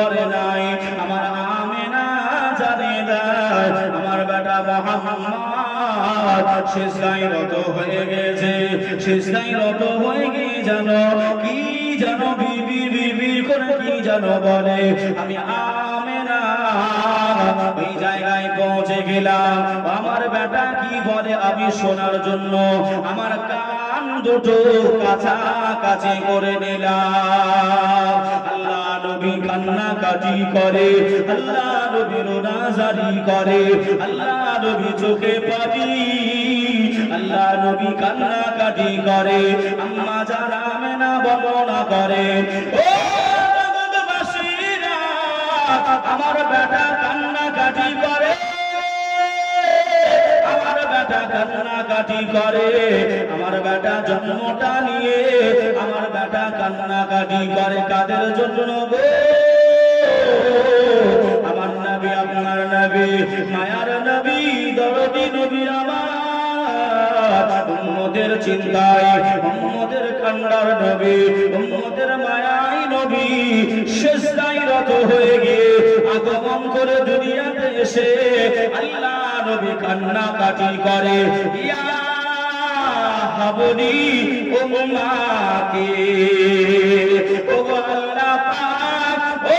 ঘরে নাই। আমার আমেনা জানিয়ে দেয় আমার বেটা মুহাম্মদ সিজদায় রত হয়ে গেছে। সিজদায় রত হয়ে গিয়ে জানো কি জানো বিবি বিবি করে কি জানো বলে। আমি আমেনা ওই জায়গায় পৌঁছে গেলাম। আমার বেটা কি বলে আমি শোনার জন্য আমার কান দুটো কাছাকাছি করে নিলাম। আল্লাহ নবী কান্নাকাটি করে, আল্লাহ নবী রোনাজারি করে, আল্লাহ নবী চোখে পানি, আল্লাহ নবী কান্নাকাটি করে। আম্মা যারা আমেনা বর্ণনা করে ও জগৎবাসীরা আমার বেটা কান্নাকাটি করে, আমার বেটা কান্নাকাটি করে। আমার বেটা জন্মটা নিয়ে আমার বেটা কান্নাকাটি করে। কাদের জন্য গো? আমার নবী আপনার নবী মায়ার নবী দরদি নবী আমার উম্মতের চিন্তায় উম্মতের কান্নার নবী উম্মতের মায়াই নবী সিজদায় রত হয়ে গিয়ে আগমন করে দুনিয়াতে এসে আল্লাহ নবী কান্নাকাটি করে। ইয়া হাবনি উম্মাতি ও আল্লাহ পাক ও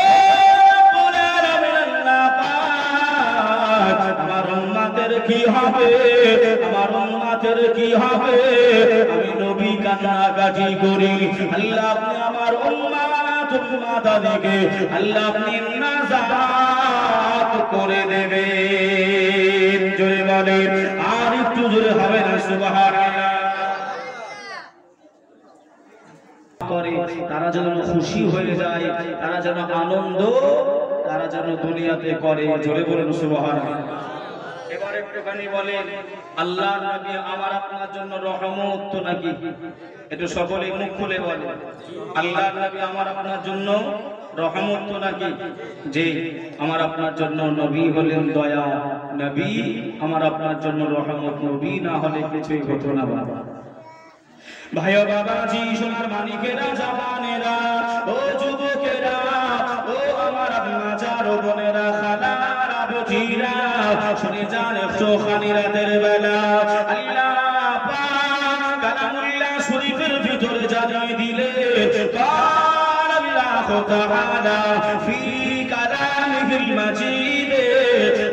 পুরার আল্লাহ পাক আমার উম্মতের কি হবে, আমার উম্মতের কি হবে? আমি নবী কান্নাকাটি করি। আল্লাহ আপনি আমার উম্মত উম্মতাদিকে আল্লাহ আপনি নাজাত করে দেবেন। জোরে বলেন, আর একটু জোরে হবে না সুবহানাল্লাহ। তারা যেন খুশি হয়ে যায়, তারা যেন আনন্দ তারা যেন দুনিয়াতে করে। জোরে বলুন সুবহানাল্লাহ। এবার একটুখানি বলেন আল্লাহর নবী আমার আপনার জন্য রহমত তো নাকি? একটু সকলে মুখ খুলে বলেন আল্লাহর নবী আমার আপনার জন্য রহমত তো নাকি? যে আমার আপনার জন্য নবী হলেন দয়া, নবী আমার আপনার জন্য রহমত। নবী না হলে কিছুই হতো না। বাবা ভাই ও বাবাজি সোনার মানিকেরা জামানেরা ও যুবকেরা ও আমার আপনার বোনেরা খালারা বুঝিরা শুনে যান একটুখানি রাতের বেলা আল্লাহ পাক কালামুল্লাহ শরীফের ভিতরে জানিয়ে দিলে قال الله تعالى في كلامه المجيد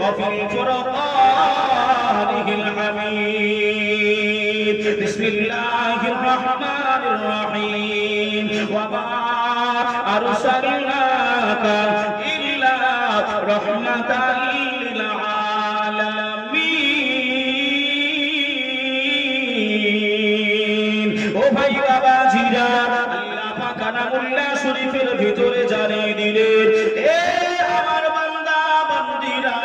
وفي فرقانه الحميد بسم الله الرحمن الرحيم وما أرسلناك إلا رحمة للعالمين ও ভাই বাবা জিরা আল্লাহ পাক কালামুল্লাহ শরীফের ভিতরে জানিয়ে দিলেন এ আমার বান্দা বান্দীরা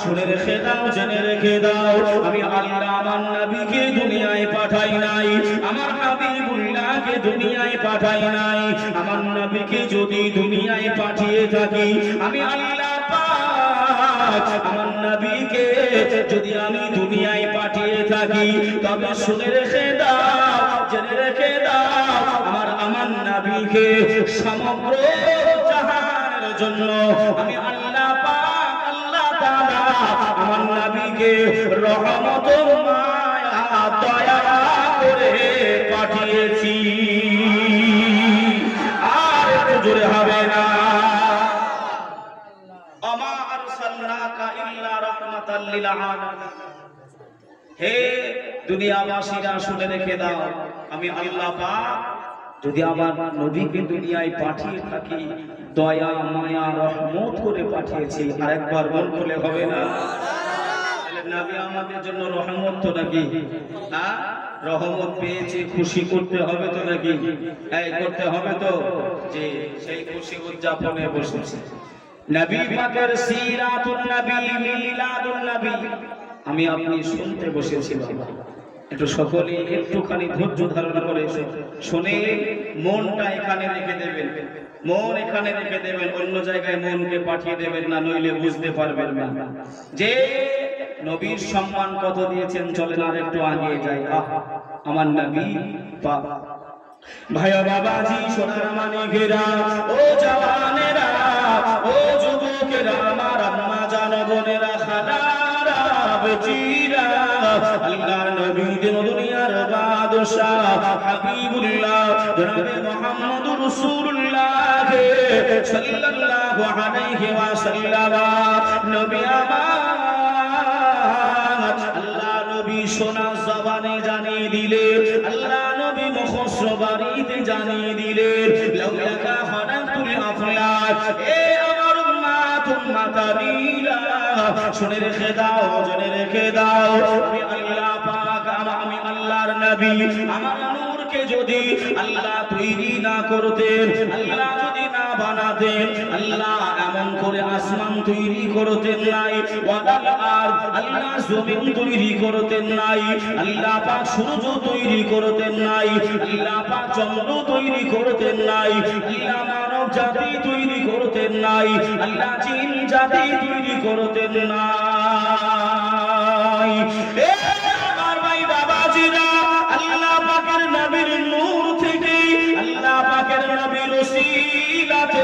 শুনে রেখে দাও, জেনে রেখে দাও আমি আল্লাহ আমার নবীকে দুনিয়ায় পাঠাই নাই, আমার হাবিবুল্লাহকে দুনিয়ায় পাঠাই নাই। আমার নবীকে যদি দুনিয়ায় পাঠিয়ে থাকি আমি আল্লাহ পাক আমার নবীকে যদি আমি দুনিয়ায় পাঠিয়ে থাকি তবে শুনে রেখে দাও, জেনে রেখে দাও আমার নবীকে সমগ্র জাহানের জন্য আমি আল্লাহ পাক আল্লাহ তাআলা আমার নবীকে রহমত মায়া দয়া করে পাঠিয়েছি। আর একটু জোরে হবে না আমা আরসালনাকা ইল্লা রাহমাতাল লিল আলামিন। হে দুনিয়াবাসীরা শুনে রেখে দাও আমি আল্লাহ পাক যদি আমার নবীকে দুনিয়ায় পাঠিয়ে থাকি দয়া মায়া রহমত করে পাঠিয়েছি। আরেকবার মন খুলে হবে না নবী আমাদের জন্য রহমত তো নাকি? হ্যাঁ রহমত পেয়েছে খুশি করতে হবে তো নাকি? এই করতে হবে তো যে সেই খুশি উদযাপনে বসেছে। নবী পাকের সিরাতুন নবী মিলাদুন নবী আমি আপনি শুনতে বসেছিলাম। একটু সকলে একটুখানি ধৈর্য ধারণ করে শুনে মনটা এখানে রেখে দেবেন, মন এখানে রেখে দেবেন, অন্য জায়গায় মনকে পাঠিয়ে দেবেন না, নইলে বুঝতে পারবেন না যে নবীর সম্মান কত দিয়েছেন। চলেন আর একটু আগিয়ে যাই। আমার নবী পাক ভাইয়া বাবাজি সোনার মানিকেরা ও জওয়ানেরা ও বাদশাহ হাবিবুল্লাহ জনাবে মুহাম্মদুর রাসূলুল্লাহ সাল্লাল্লাহু আলাইহি ওয়াসাল্লাম নবী আমার আল্লাহ নবী সোনা জবানে জানিয়ে দিলেন, আল্লাহ নবী মুখশ্র বাড়িতে জানিয়ে দিলেন, লাউলাকা খানাতুল আফলাক, এ আমার উম্মাত উম্মাতানিরা শুনে রেখে দাও, জেনে রেখে দাও, আমি আল্লাহ পাক, আমি আল্লাহর নবী, আমার নূরকে যদি আল্লাহ তৈরি না করতেন, আল্লাহ যদি না বানাতেন, আল্লাহ এমন করে আসমান তৈরি করতেন নাই, ওয়ালাল আরদ, আল্লাহ জমিন তৈরি করতেন নাই, আল্লাহ পাক সূর্য তৈরি করতেন নাই, আল্লাহ পাক চন্দ্র তৈরি করতেন নাই, আল্লাহ মানব জাতি তৈরি করতেন নাই, আল্লাহ জিন জাতি তৈরি করতেন নাই। এ আমার ভাই বাবাজিরা, আল্লাহ পাকের নবীর নূর থেকে, আল্লাহ পাকের নবীর ওসিলাতে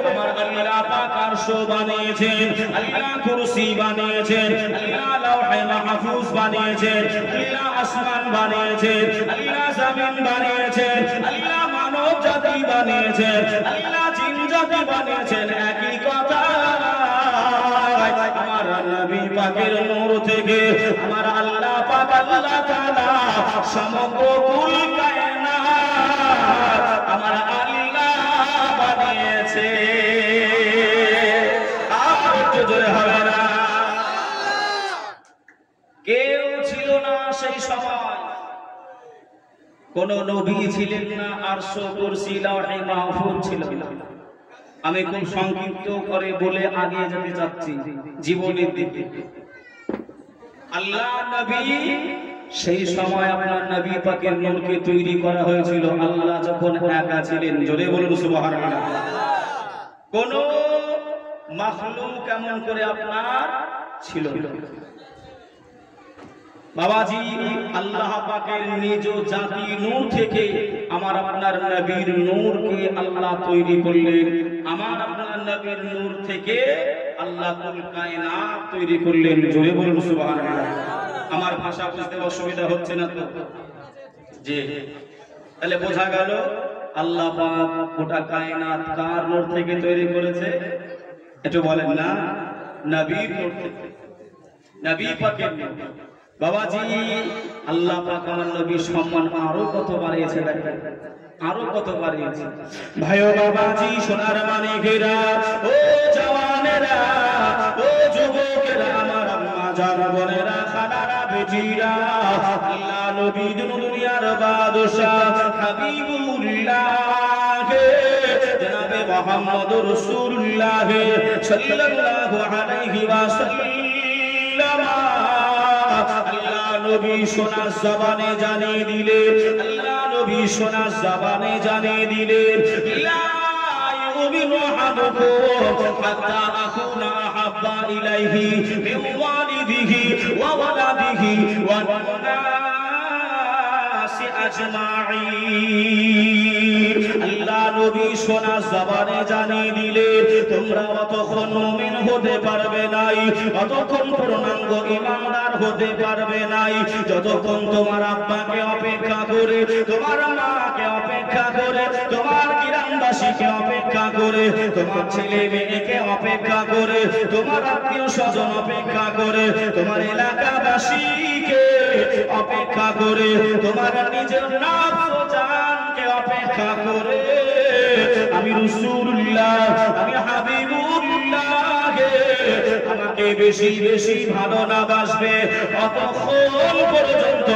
আমার আল্লাহ পাক আরশ বানিয়েছেন, আল্লাহ কুরসি বানিয়েছেন, আল্লাহ লাওহে মাহফুজ বানিয়েছেন, আল্লাহ আসমান বানিয়েছেন, আল্লাহ জমিন বানিয়েছেন, আল্লাহ মানব জাতি বানিয়েছেন, আল্লাহ জিন জাতি বানিয়েছেন। একই কথা, আমার নবী পাকের নূর থেকে আমার আল্লাহ পাক আল্লাহ তাআলা সমগ্র কুল কায়নাত আমার আল্লাহ বানিয়েছে। আর একটু জোরে হবে না? কেউ ছিল না সেই সময়, কোন নবী ছিলেন না, আরশ কুরসি লাওহে মাহফুজ ছিল না। আমি খুব সংক্ষিপ্ত করে বলে আগে যেতে চাচ্ছি জীবনের দিকে। আল্লাহ নবী, সেই সময় আপনার নবী পাকের নূরকে তৈরি করা হয়েছিল আল্লাহ যখন একা ছিলেন। জোরে বলুন সুবহানাল্লাহ। কোন মাখলুক কেমন করে আপনার ছিল বাবাজি? আল্লাহ পাকের নিজ জাতি নূর থেকে আমার আপনার নবীর নূরকে আল্লাহ তৈরি করলেন। আমার আপনার নবীর নূর থেকে আল্লাহ কুল কায়নাত তৈরি করলেন। জোরে বলুন সুবহানাল্লাহ। আমার ভাষা বুঝতে অসুবিধা হচ্ছে না তো? জি, তাহলে বোঝা গেল আল্লাহ পাক গোটা কায়নাত কার নূর থেকে তৈরি করেছে? একটু বলেন না? নবীর নূর থেকে, নবী পাকের নূর। বাবাজি, আল্লাহ পাক আমার নবীর সম্মান আরো কত বাড়িয়েছে, দেখেন আরো কত বাড়িয়েছে। ভাইও বাবাজি, সোনার মানিকেরা, ও জওয়ানেরা, ও যুবকেরা, আমার আম্মা জান বোনেরা, খালারা, বেটিরা, আল্লাহ নবী দুনিয়ার বাদশাহ হাবিবুল্লাহ জনাবে মুহাম্মদুর রাসূলুল্লাহ সাল্লাল্লাহু আলাইহি ওয়াসাল্লাম আল্লাহ নবী সোনার জবানে জানিয়ে দিলেন, আল্লাহ নবী সোনার জবানে জানিয়ে দিলেন, লা ইউমিনু আহাদুকুম হাত্তা আকুনা আহাব্বা ইলাইহি মিন ওয়ালিদিহি ওয়া ওয়ালাদিহি ওয়ান নাসি আজমাঈন। আল্লাহ নবী সোনার জবানে জানিয়ে দিলেন, তোমরা অতক্ষণ মুমিন হতে পারবে নাই, অতক্ষণ পূর্ণাঙ্গ ঈমানদার হতে পারবে নাই, যতক্ষণ তোমার আব্বাকে অপেক্ষা করে, তোমার মাকে অপেক্ষা করে, তোমার গ্রামবাসীকে অপেক্ষা করে, তোমার ছেলে মেয়েকে অপেক্ষা করে, তোমার আত্মীয় স্বজন অপেক্ষা করে, তোমার এলাকাবাসীকে অপেক্ষা করে, তোমার নিজের নফস ও জানকে অপেক্ষা করে আমি রাসূলুল্লাহ, আমি হাবিবুল্লাহ আমাকে বেশি বেশি ভালো না বাসবে, অতক্ষণ পর্যন্ত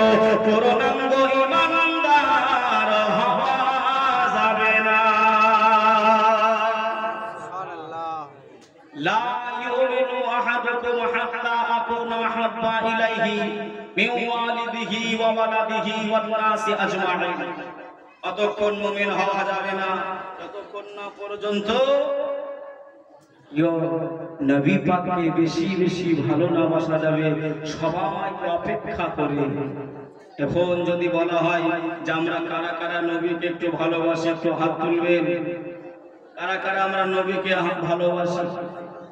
পূর্ণাঙ্গ ঈমানদার হওয়া যাবে না। লা ইউমিনু আহাদুকুম হাত্তা আকুনা আহাব্বা ইলাইহি মিন ওয়ালিদিহি ওয়া ওয়ালাদিহি ওয়ান নাসি আজমাঈন। অতক্ষণ মুমিন হওয়া যাবে না যতক্ষণ না পর্যন্ত নবী পাককে বেশি বেশি ভালো না বাসা যাবে, সবাই অপেক্ষা করে। এখন যদি বলা হয় যে আমরা কারা কারা নবীকে একটু ভালোবাসি, একটু হাত তুলবেন। কারা কারা আমরা নবীকে ভালোবাসি?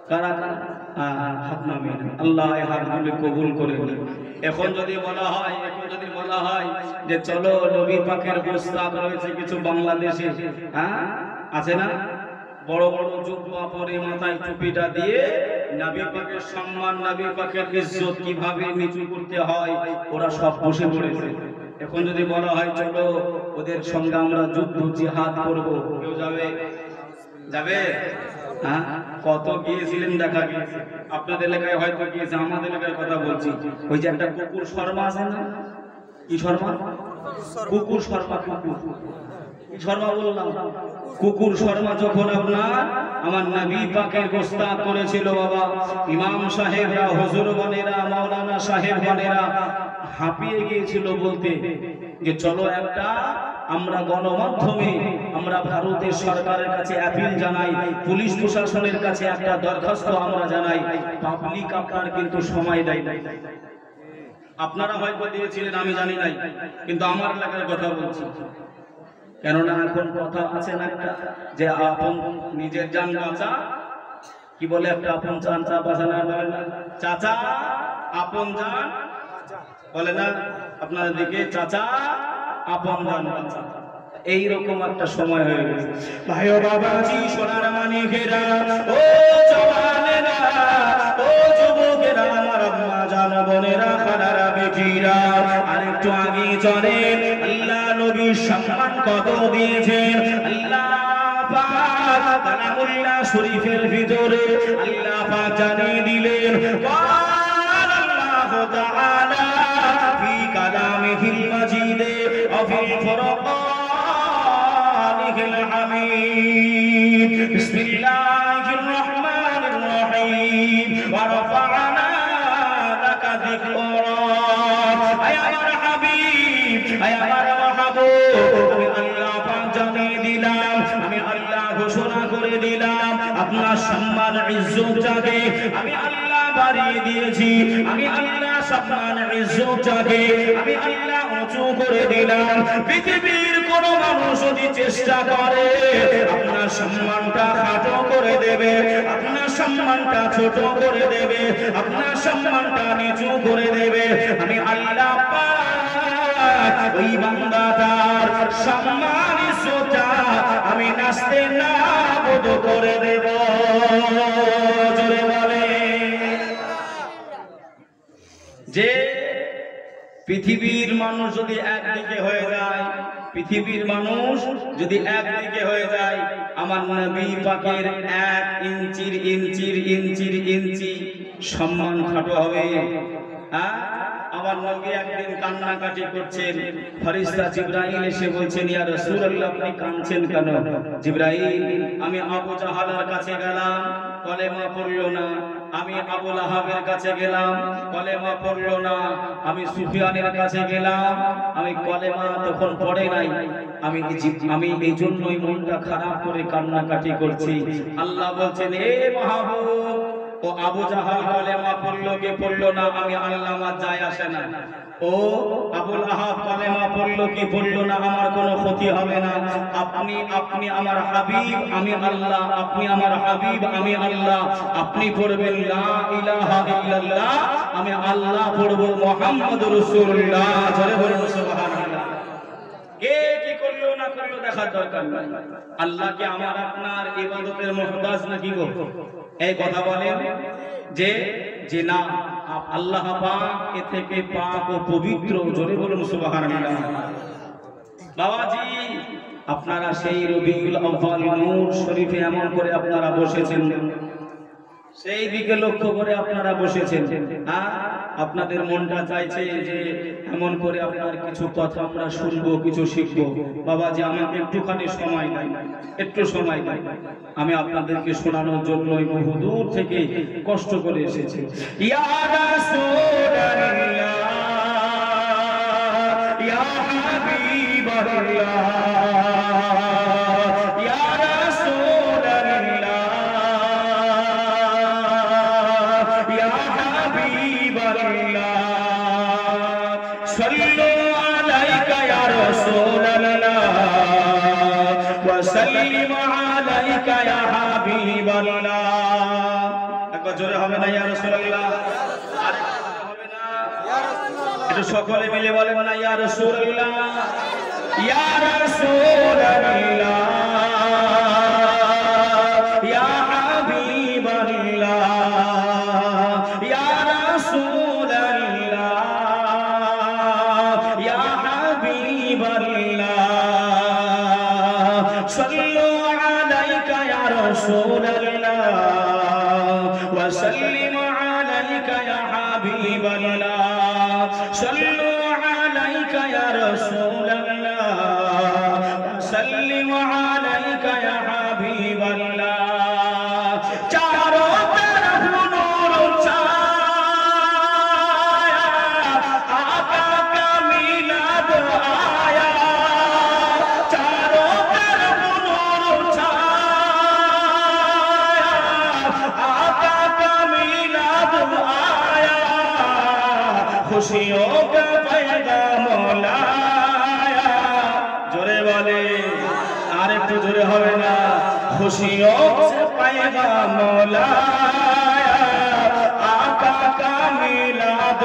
কারা কারা হাত নামিয়ে আল্লাহ এই হাতগুলি কবুল করে নিন। এখন যদি বলা হয় যে চলো নবী পাকের প্রস্তাব রয়েছে কিছু বাংলাদেশে, হ্যাঁ আছে না, বড় বড় জুব্বা পরে মাথায় টুপিটা দিয়ে নবী পাকের সম্মান, নবী পাকের ইজ্জত কিভাবে নিচু করতে হয় ওরা সব বসে পড়েছে। এখন যদি বলা হয় চলো ওদের সঙ্গে আমরা যুদ্ধ জিহাদ করব, কেউ যাবে? হ্যাঁ, কত গিয়েছিলেন দেখা গিয়েছে। আপনাদের এলাকায় হয়তো গিয়েছে, আমাদের এলাকার কথা বলছি। ওই যে একটা কুকুর শর্মা আছে না, কি শর্মা? কুকুর শর্মা, কি শর্মা বললাম? কুকুর শর্মা যখন আমার নবী পাকের গোস্তাদ করেছিল বাবা, ইমাম সাহেবরা, হুজুর বনেরা, মাওলানা সাহেব বনেরা হাঁপিয়ে গিয়েছিল বলতে যে চলো একটা আমরা গণমাধ্যমে আমরা ভারতের সরকারের কাছে অ্যাপিল জানাই, পুলিশ প্রশাসনের কাছে একটা দরখাস্ত আমরা জানাই। পাবলিক আপনার কিন্তু সময় দেয় নাই। আপনারা হয়তো দিয়েছিলেন, আমি জানি নাই, কিন্তু আমার এলাকার কথা বলছি। কেননা এখন কথা আছে না একটা যে আপন নিজের জান বাঁচা, কি বলে একটা আপন জান চা বাঁচানো বলে না, চাচা আপন জান বলে না আপনাদের দিকে, চাচা আপন জান বাঁচা। এইরকম একটা সময় হয়ে গেছে। ভাই ও বাবাজি, সোনার মানিকেরা, ও জওয়ানেরা, ও যুবকেরা, আমার আম্মা জান বোনেরা, খালারা, বেটিরা, আরেকটু আগে চলেন। আল্লাহ নবীর সম্মান কত দিয়েছেন আল্লাহ পাক কালামুল্লাহ শরীফের ভিতরে আল্লাহ পাক জানিয়ে দিলেন। আল্লাহু তাআলা ফি কালামিহিল মাজিদ ওয়া ফিল ফুরকানিহিল হামিদ। বিসমিল্লাহির রহমানির রহিম। ওয়া রাফা'না লাকা যিকরাক। আয় আমার হাবিব, আয় আমার মাহবুব, আমি আল্লাহ পাক জানিয়ে দিলাম, আমি আল্লাহ ঘোষণা করে দিলাম, আপনার সম্মান ইজ্জত জাগে আমি আল্লাহ বাড়িয়ে দিয়েছি, আমি আল্লাহ সম্মান ইজ্জত জাগে আমি আল্লাহ উঁচু করে দিলাম। পৃথিবীর কোন মানুষ যদি চেষ্টা করে আপনার সম্মানটা খাটো করে দেবে, আপনার সম্মানটা ছোট করে দেবে, আপনার সম্মানটা নিচু করে দেবে, আমি আল্লাহ পাক ওই বান্দাটার সম্মান ইজ্জতটা আমি নাস্তে নাবুদ করে দেব। জোরে বলে যে পৃথিবীর মানুষ যদি একদিকে হয়ে যায়, পৃথিবীর মানুষ যদি একদিকে হয়ে যায়, আমার নবী পাকের 1 ইঞ্চি সম্মান খাটো হবে। হ্যাঁ, আমার নবী একদিন কান্নাকাটি করছেন, ফেরেশতা জিবরাইল এসে বলছেন, ইয়া রাসূলুল্লাহ আপনি কাঁদছেন কেন? জিবরাইল, আমি আবু জাহালের কাছে গেলাম, কলেমা পড়লো না, আমি আবু লাহাবের কাছে গেলাম, কলেমা পড়লো না, আমি সুফিয়ানের কাছে গেলাম, আমি কলেমা তখন পড়ে নাই, আমি এই জন্যই মনটা খারাপ করে কান্নাকাটি করছি। আল্লাহ বলছেন, এ মাহবুব, ও আবু জাহাল কলেমা পড়লো কি পড়লো না আমি আল্লাহ আমার যায় আসে না, ও আবু লাহাব কলেমা পড়লো কি পড়লো না আমার কোনো ক্ষতি হবে না। আপনি আমার হাবিব, আমি আল্লাহ, আপনি আমার হাবিব, আমি আল্লাহ। আপনি পড়বেন লা ইলাহা ইল্লাল্লাহ, আমি আল্লাহ পড়ব মুহাম্মদুর রাসূলুল্লাহ। জোরে বলুন সুবহানাল্লাহ। কে কি করলো না করলো দেখার দরকার নাই। আল্লাহ কি আমার আপনার ইবাদতের মুহতাজ নাকি গো? এই কথা বলেন যে যে না, আল্লাহ পাক এ থেকে পাক ও পবিত্র। জোরে বলুন সুবহানাল্লাহ। বাবাজি, আপনারা সেই রবিউল আউয়াল নূর শরীফে এমন করে আপনারা বসেছেন, সেই দিকে লক্ষ্য করে আপনারা বসেছেন। আপনাদের মনটা চাইছে যে এমন করে আপনার কিছু কথা আমরা শুনবো, কিছু শিখবো। বাবাজি, আমাকে একটুখানি সময় দেন, একটু সময় দেন, আমি আপনাদেরকে শোনানোর জন্যই বহু দূর থেকে কষ্ট করে এসেছি। ইয়া রাসূলুল্লাহ, ইয়া হাবিবাল্লাহ, وسلم عليك يا حبيب الله। জোরে হবে না ইয়া রাসূলুল্লাহ? হবে না? একটু সকলে মিলে বলেন না ইয়া রাসূলুল্লাহ, ইয়া রাসূলুল্লাহ, ইয়া হাবিবাল্লাহ, ইয়া রাসূলুল্লাহ, ইয়া হাবিবাল্লাহ, সাল্লু আলাইকা ইয়া রাসূলুল্লাহ ওয়া সাল্লিমু আলাইকা ইয়া হাবিবাল্লাহ, সাল্লু আলাইকা ইয়া রাসূলুল্লাহ সাল্লিমু আলাইকা ইয়া হাবিবাল্লাহ। চারো তরফ নূর ছায়া, আকা কা মিলাদ আয়া, চারো তরফ নূর ছায়া, আকা কা মিলাদ आया, खुशियों का पैगाम लाया। जोरे वाले আর একটু জোরে হবে না? खुशियों से पैगाम लाया, आका का मिलाद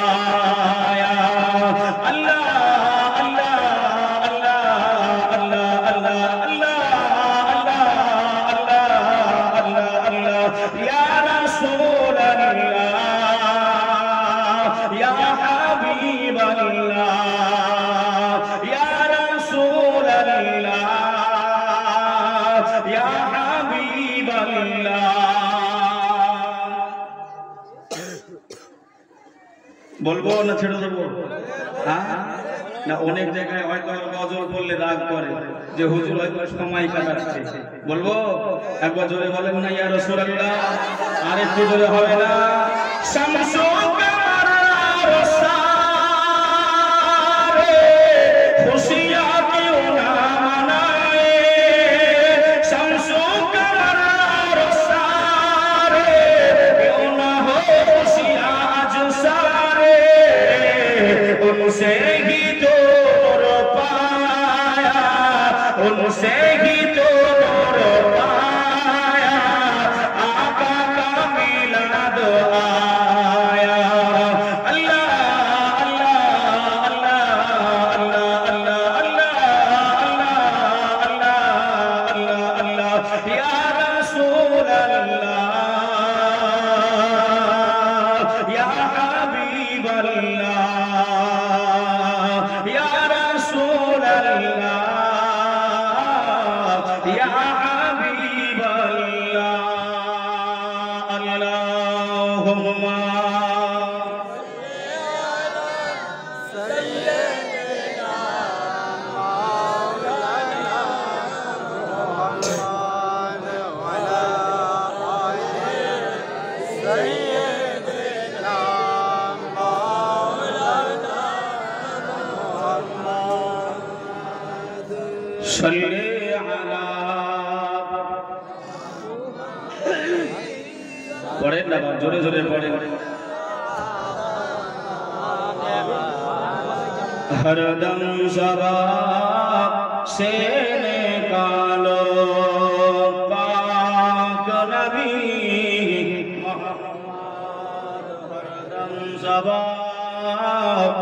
आया। अल्लाह अल्लाह अल्लाह अल्लाह अल्लाह अल्लाह अल्लाह अल्लाह या रसूल अल्लाह, या हबीब अल्लाह, या रसूल अल्लाह, या हबीब अल्लाह। বলবো না ছেড়ে দেবো? হ্যাঁ না, অনেক জায়গায় হয়তো গজল বললে রাগ করে যে হুজুর হয়তো সময় কাটাচ্ছে। বলবো? একবার জোরে বলেন না ইয়া রাসূলুল্লাহ? আর একটু জোরে হবে না? শামসু কমর রসারে খুশিয়াঁ क्यों ना मनाए, শামসু কমর রসারে क्यों ना हो खुशियां आज सारे, उनसे ही तो नूर पाया, उनसे ही तो नूर पाया, आका का मिलाद आया। अल्लाह अल्लाह अल्लाह अल्लाह अल्लाह अल्लाह अल्लाह अल्लाह या रसूल अल्लाह, या हबीब अल्लाह, या रसूल अल्लाह, या हबीब अल्लाह। अल्लाहुम्मा सल्ले अला, पढ़ें ना जोरे जोरे पढ़ें। हरदम शबाब से निकालो पाक नबी मोहम्मद, हरदम शबाब।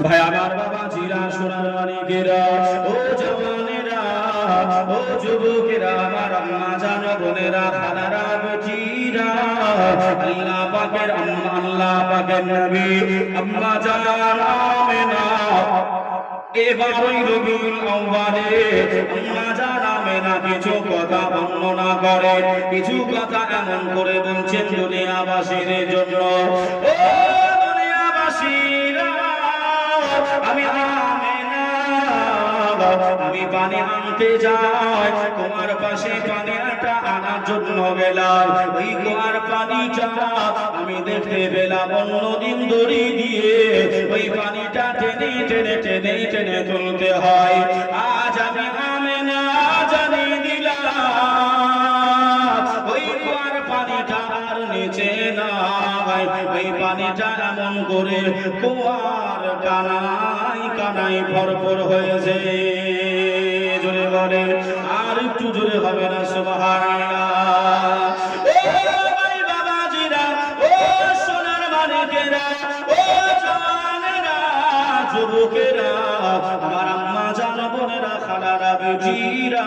भाई আমার বাবা জিরা সোনার মানিকেরা, ও জওয়ানেরা, ও যুবকেরা, আমার আম্মা জান বোনেরা, খালারা বেটিরা, আল্লাহ পাকের আম্মা, আল্লাহ পাকের নবী আম্মা জান আমেনা এবারই রবিউল আউয়ালে আম্মা জান আমেনা কিছু কথা বর্ণনা করে, কিছু কথা এমন করে বলছেন দুনিয়াবাসীর জন্য। ও দুনিয়াবাসীরা, আমি আমেনা, আমি পানি আনতে যাই, তোমার পাশে পানি একটা আনার জন্য গেলাম, ওই কুয়ার পানিটা আমি দেখতে পেলাম অন্যদিন দড়ি দিয়ে ওই পানিটা টেনে টেনে টেনে টেনে তুলতে হয়। আজ আমি আমেনা জানিয়ে দিলাম ওই কুয়ার পানিটা আর নিচে নাই, ওই পানিটা এমন করে কুয়ার কানাই কানাই ভরপুর হয়েছে। বলে আর একটু জোরে হবে না সুবহানাল্লাহ। ও ভাই বাবাজিরা, ও সোনার মানিকেরা, ও জওয়ানেরা, যুবকেরা, আমার আম্মা জান বোনেরা, খালারা, বেটিরা,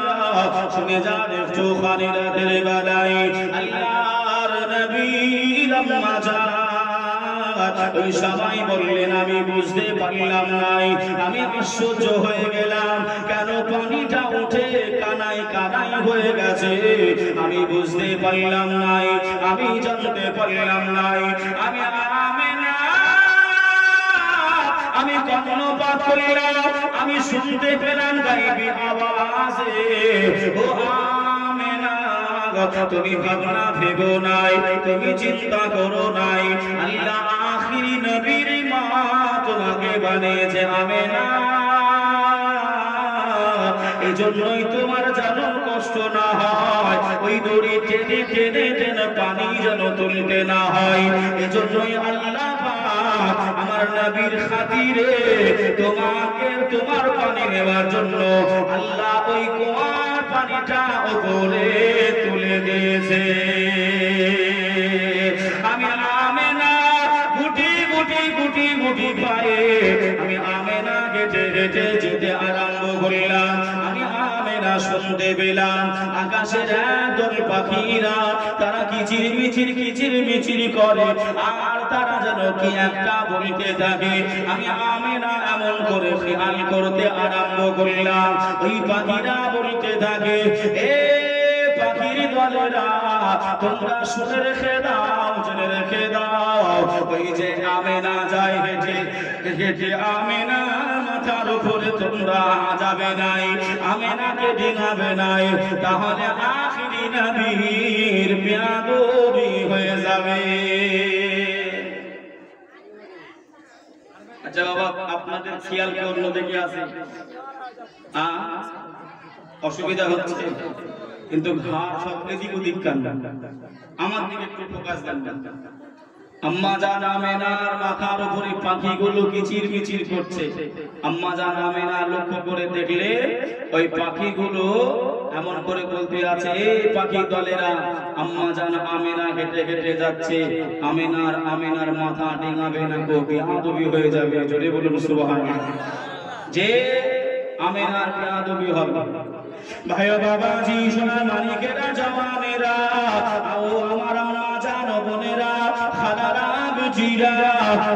শুনে যান চোখানি রাতের বেলায় আল্লাহর নবীর আম্মা জান ওই সময় বললেন আমি বুঝতে পারলাম নাই, আমি আশ্চর্য হয়ে গেলাম, কেন পানিটা উঠে কানাই কানাই হয়ে গেছে, আমি বুঝতে পারলাম নাই, আমি জানতে পারলাম নাই। আমি আমেনা, আমি কর্ণপাত করলাম, আমি শুনতে পেলাম গাইবি আওয়াজে, ও আমেনা তুমি ভাবনা ভেবো নাই, তুমি চিন্তা করো নাই, আল্লাহ আখিরি নবীর মা তোমাকে বানিয়েছে আমেনা, এই জন্যই তোমার যেন কষ্ট না হয়, ওই দড়ি টেনে টেনে টেনে পানি যেন তুলতে না হয়, এই জন্যই আল্লাহ পাক আমার নবীর খাতিরে তোমাকে তোমার পানি নেওয়ার জন্য আল্লাহ ওই কুয়ার পানিটা উপরে তুলে দিয়েছে। আমি আমেনা গুটি গুটি গুটি গুটি পায়ে আমি আমেনা হেঁটে হেঁটে যেতে আরম্ভ করলাম। আমি আমেনা শুনতে পেলাম আকাশের একদল পাখিরা তারা কিচির মিচির করে, আর তারা যেন কি একটা বলতে থাকে। আমি আমেনা এমন করে খেয়াল করতে আরম্ভ করলাম, ওই পাখিরা বলতে থাকে, এ পাখির দলেরা তোমরা শুনে রেখে দাও, জেনে রেখে দাও, ওই যে আমেনা যায় হেঁটে হেঁটে আমেনা মাথার উপরে তোমরা যাবে নাই, আমেনাকে ডিঙাবে নাই, তাহলে আখিরি নবীর বেয়াদবি হয়ে যাবে। আচ্ছা বাবা, আপনাদের খেয়াল কি অন্য দিকে আছে? অসুবিধা হচ্ছে কিন্তু ঘাড় সব এদিক ওদিক কান, আমার দিকে একটু ফোকাস দেন। আম্মা জান আমেনার মাথার উপরে পাখিগুলো কিচির মিচির করছে। আম্মা জান আমেনা লক্ষ্য করে দেখলে ওই পাখিগুলো এমন করে বলতে আছে, এই পাখি দলেরা আম্মা জান আমেনা হেঁটে হেঁটে যাচ্ছে, আমেনার মাথা ডিঙাবে না, গো বেয়াদবি হয়ে যাবে। জোরে বলুন সুবহানাল্লাহ। যে আমেনার বেয়াদবি হবে। ভাই বাবাজি, সোনার মানিকেরা, জওয়ানেরা, ও আমার আম্মা জান বোনেরা, খালারা, বেটিরা,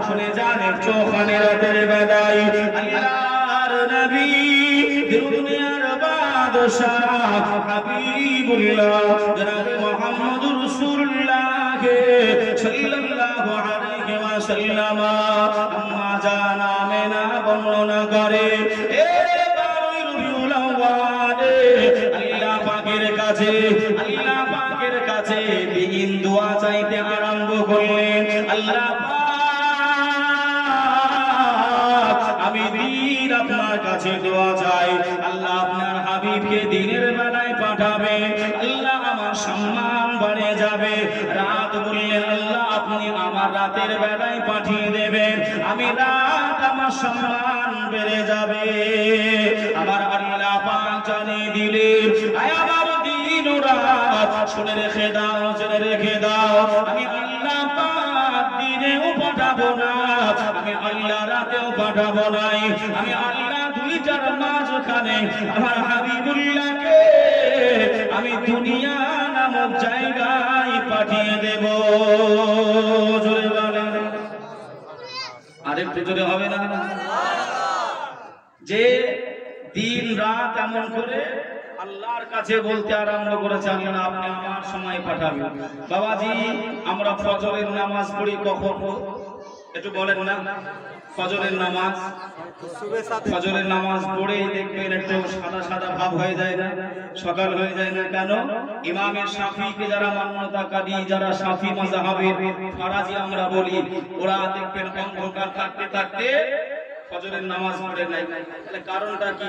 শুনে যান চোখানি রাতের বেলায় আল্লাহর নবী দুনিয়ার বাদশাহ হাবিবুল্লাহ জনাব মুহাম্মদুর রাসূলুল্লাহ সাল্লাল্লাহু আলাইহি ওয়াসাল্লাম আম্মা জান আমেনা বর্ণনা করে, এ আল্লাহ পাকের কাছে দিন দোয়া চাইতে আরম্ভ করলেন। আল্লাহ পাক, আমি দিন আপনার কাছে দোয়া চাই, আল্লাহ আপনার হাবিবকে দিনের বেলায় পাঠাবেন, আল্লাহ আমার সম্মান বেড়ে যাবে। রাত বললেন আল্লাহ আপনি আমার রাতের বেলায় পাঠিয়ে দেবেন, আমি রাত আমার সম্মান বেড়ে যাবে। আমার আল্লাহ পাক জানিয়ে দিলেন, আয় আমার দিন ও রাত শুনে রেখে দাও, জেনে রেখে দাও, আমি আল্লাহ পাক দিনেও পাঠাবো না, আমি আল্লাহ রাতেও পাঠাবো নাই, আমি আল্লাহ দুইটার মাঝখানে আমার হাবিবুল্লাহকে আমি দুনিয়া নামক জায়গায় পাঠিয়ে দেব। জোরে বলেন, আরেকটু জোরে হবে না? যে দিন রাত এমন করে আল্লাহর কাছে বলতে আরম্ভ করেছে, আল্লাহ আপনি আমার সময় পাঠাবেন। বাবাজি, আমরা ফজরের নামাজ পড়ি কখন? একটু বলেন না। ফজরের নামাজ পড়ে দেখবেন একটু সাদা সাদা ভাব হয়ে যায় না, সকাল হয়ে যায় না। কেন? ইমামে শাফিকে যারা মান্যতাকারী, যারা শাফি মাযহাবের ফারাজি আমরা বলি, ওরা দেখবেন অন্ধকার থাকতে থাকতে ফজরের নামাজ পড়ে নাই। তাহলে কারণটা কি?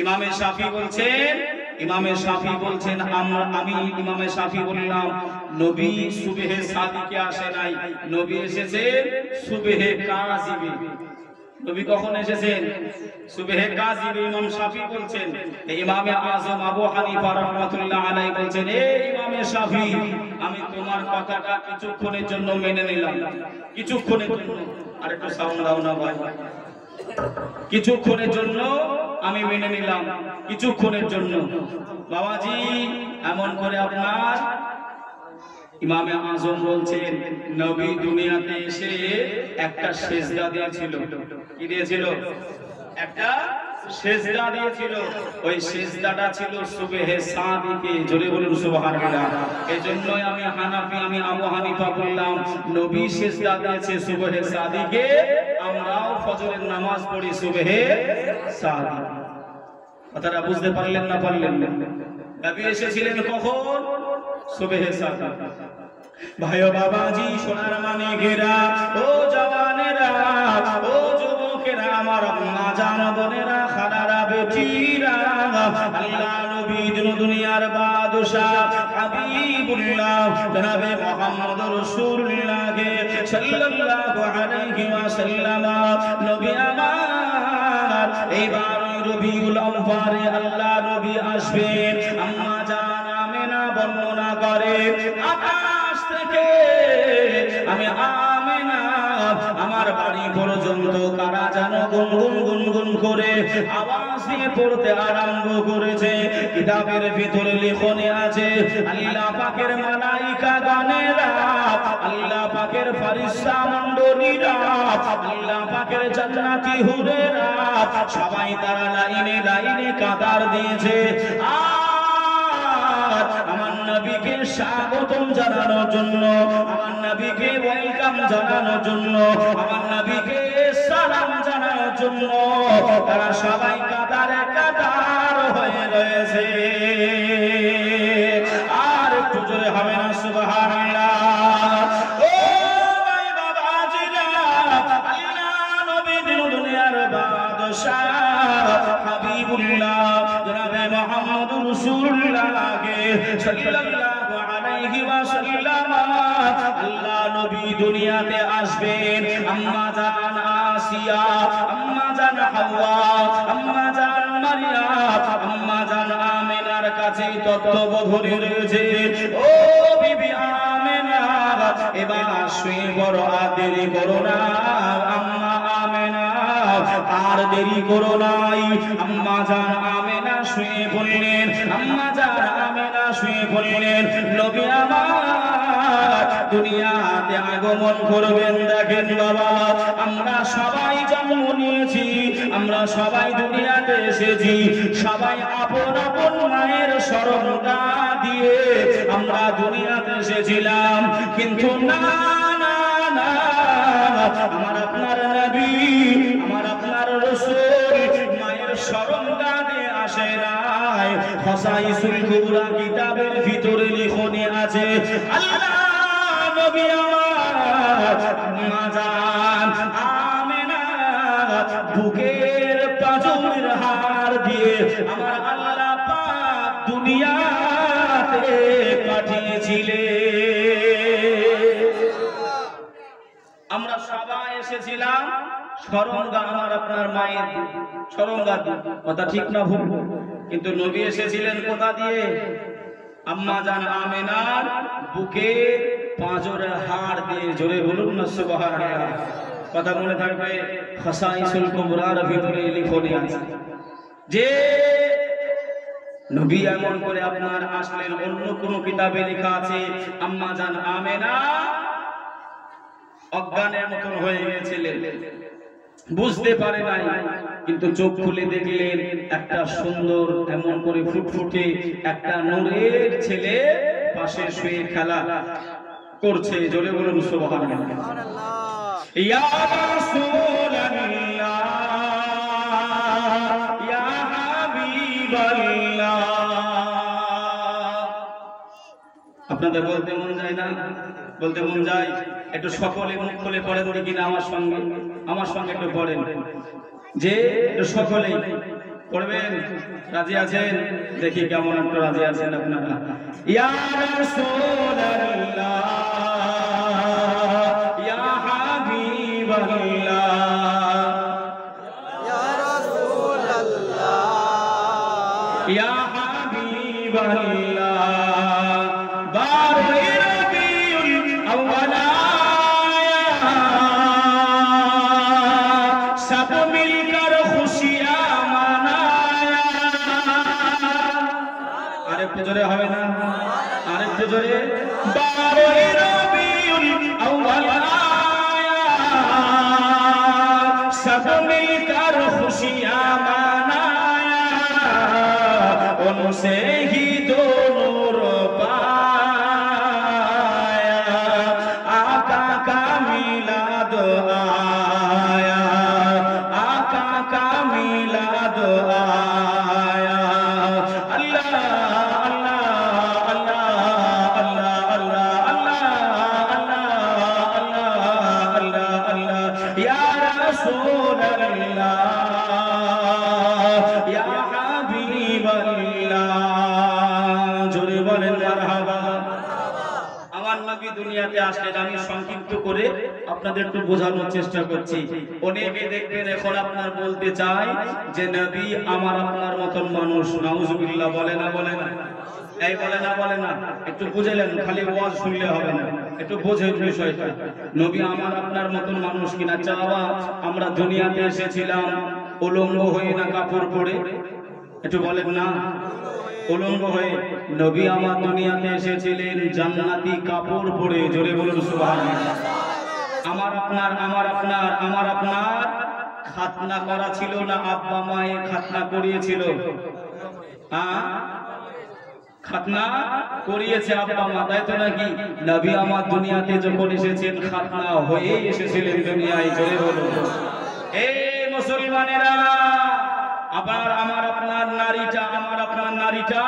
ইমামে শাফি বলছেন আমি ইমামে শাফি বললাম, নবী সুবহে সাদিকে আসে নাই, নবী এসেছে সুবহে কাযিবে। নবী কখন এসেছেন? সুবহে কাযিব ইমাম শাফি বলছেন, ইমামে আযম আবু হানিফা রাহমাতুল্লাহ আলাইহি বলছেন, এ ইমামে শাফি, আমি তোমার কথাটা কিছুক্ষণের জন্য মেনে নিলাম, কিছুক্ষণের জন্য। আর একটু সাউন্ড দাও না ভাই। কিছুক্ষণের জন্য আমি মেনে নিলাম, কিছুক্ষণের জন্য। বাবাজি এমন করে আপনার ইমামে আযম বলছেন, নবী দুনিয়াতে এসে একটা সিজদা দিয়েছিল। কি দিয়েছিল? একটা সিজদা দিয়েছিল। ওই সিজদাটা ছিল সুবহে সাদিকে। জোরে বলুন সুবহানাল্লাহ। এজন্যই আমি হানাফি, আমি আবু হানিফা বললাম, নবী সিজদা দিয়েছে সুবহে সাদিকে, আমরাও ফজরের নামাজ পড়ি সুবহে সাদিক। কথাটা বুঝতে পারলেন না পারলেন না? নবী এসেছিলেন কখন? সুবহে সাদিক। ভাই ও বাবাজি, সোনার মানিকেরা, ও জওয়ানেরা, ও যুবকেরা, আমার আম্মা জান বোনেরা, খালারা, বেটিরা, আল্লাহ নবী দুনিয়ার বাদশা হাবিবুল্লাহ জনাবে মুহাম্মদ রাসূলুল্লাহ সাল্লাল্লাহু আলাইহি ওয়াসাল্লাম, নবী আমার এইবার রবিউল আউয়ালে আল্লাহ নবী আসবেন। আম্মা জান আমেনা বর্ণনা করে, আকাশ থেকে আমি আমেনা আমার বাড়ি পর্যন্ত কারা যেন গুনগুন গুনগুন করে আওয়াজ দিয়ে পড়তে আরম্ভ করেছে। কিতাবের ভিতরে লেখনে আছে, আল্লাহ পাকের মালাইকা গণেরা, আল্লাহ পাকের ফেরেশতা মণ্ডলীরা, আল্লাহ পাকের জান্নাতি হুরেরা সবাই তারা লাইনে লাইনে কাতার দিয়েছে আমার নবীকে স্বাগতম জানানোর জন্য, আমার নবীকে ওয়েলকাম জানানোর জন্য, আমার নবীকে সালাম জানানোর জন্য তারা সবাই কাতারে কাতার হয়ে রয়েছে। আর একটু জোরে হবে না সুবহানাল্লাহ? ও ভাই বাবাজিরা, আল্লাহ নবী দুনিয়ার বাদশা হাবিবুল্লাহ জনাবে মুহাম্মদ রাসূলুল্লাহ সাল্লাল্লাহু আলাইহি ওয়াসাল্লাম, আল্লাহ নবী দুনিয়াতে আসবেন। আম্মা জান আসিয়া, আম্মা জান হাওয়া, আম্মা জান মারিয়াম, আম্মা জান আমেনার কাছে তত্ত্ববোধ রয়েছে। ও বিবি আমেনা, এবার শুয়ে বড় আর দেরি করো না আম্মা আমেনা, আর দেরি করো নাই। আম্মা জান আমেনা শুয়ে পড়লেন, আম্মা জান আমেনা শুয়ে পড়লেন। নবী আমার দুনিয়াতে আগমন করবেন। দেখেন বাবা, আমরা সবাই জন্ম নিয়েছি, আমরা সবাই দুনিয়াতে এসেছি, সবাই আপন আপন মায়ের শরণটা দিয়ে আমরা দুনিয়াতে এসেছিলাম। কিন্তু না না না, আমার আপনার নবী, আমার আপনার রাসূল মায়ের শরণটা দিয়ে আসে নাই। খসাইসুল কুবরা কিতাবের ভিতরে লিখনে আছে, আল্লাহ নবী আমার আম্মা জান আমেনা বুকের পাঁজরের হাড় দিয়ে আমার আল্লাহ পাক দুনিয়াতে পাঠিয়েছিলেন। আমরা সবাই এসেছিলাম শরণগা, আমার আপনার মায়ের শরণগা। কথা ঠিক না ভুল? কিন্তু নবী এসেছিলেন কোথা দিয়ে? আম্মা জান আমেনার বুকে পাঁজরের হাড় দিয়ে। জোরে বলুন না সুবহানাল্লাহ। কথা মনে থাকবে, খসাইসুল কুবরার ভিতরে লিখনে আছে যে নবী এমন করে আপনার আসলেন। অন্য কোন কিতাবে লেখা আছে আম্মা জান আমেনা অজ্ঞানের মতন হয়ে গিয়েছিলেন, বুঝতে পারে নাই, কিন্তু চোখ খুলে দেখলেন একটা সুন্দর এমন করে ফুটফুটে একটা নূরের ছেলে পাশে শুয়ে খেলা করছে। জোরে বলুন সুবহানাল্লাহ। ইয়া রাসূলুল্লাহ, ইয়া হাবিবাল্লাহ। আপনাদের বলতে মন যায় না? বলতে মন যায়? একটু সকলে মুখ খুলে পড়েন দেখি না আমার সঙ্গে, আমার সঙ্গে একটু পড়েন যে একটু সকলে পড়বেন। রাজি আছেন? দেখি কেমন একটু রাজি আছেন আপনারা। ইয়া রাসূলুল্লাহ, ইয়া হাবিবাল্লাহ, ইয়া হাবিবাল্লাহ বারোই রবিউল আউয়াল সব মিলকর খুশিয়াঁ মানায়া। আরেকটু জোরে হবে না? আরেকটু জোরে। বারোই রবিউল আউয়াল সব মিলকর খুশিয়াঁ মানায়া, उनसे ही दो नूर पाया, आका का मिलाद आया, आका का मिलाद आया। अल्लाह अल्लाह अल्लाह अल्लाह अल्लाह अल्लाह अल्लाह अल्लाह अल्लाह या रसूल अल्लाह या हबीब अल्लाह। জোরে বলেন মারহাবা। আমার নবী দুনিয়াতে আসলেন, আমি সংক্ষিপ্ত করে আপনাদের একটু বোঝানোর চেষ্টা করছি। অনেকে দেখবেন এখন আপনার বলতে চাই যে নবী আমার আপনার মতন মানুষ। নাউজুবিল্লাহ বলে না? বলে না? এই বলে না? বলে না? একটু বুঝলেন, খালি ওয়াজ শুনলে হবে না, একটু বোঝেন বিষয়টা। নবী আমার আপনার মতন মানুষ কিনা? চাওয়া আমরা দুনিয়াতে এসেছিলাম উলঙ্গ হয়ে না কাপড় পরে? একটু বলেন না? উলঙ্গ হয়ে। নবী আমার দুনিয়াতে এসেছিলেন জান্নাতি কাপড় পরে। জোরে বলুন সুবহানাল্লাহ। আমার আপনার খাতনা করা ছিল না? আব্বা মায়ে খাতনা করিয়েছিল? খাতনা করিয়েছে আব্বা মা, তাই তো নাকি? নবী আমার দুনিয়াতে যখন এসেছেন খাতনা হয়ে এসেছিলেন দুনিয়ায়। জোরে বলুন। এই মুসলমানেরা, আবার আমার আপনার নারীটা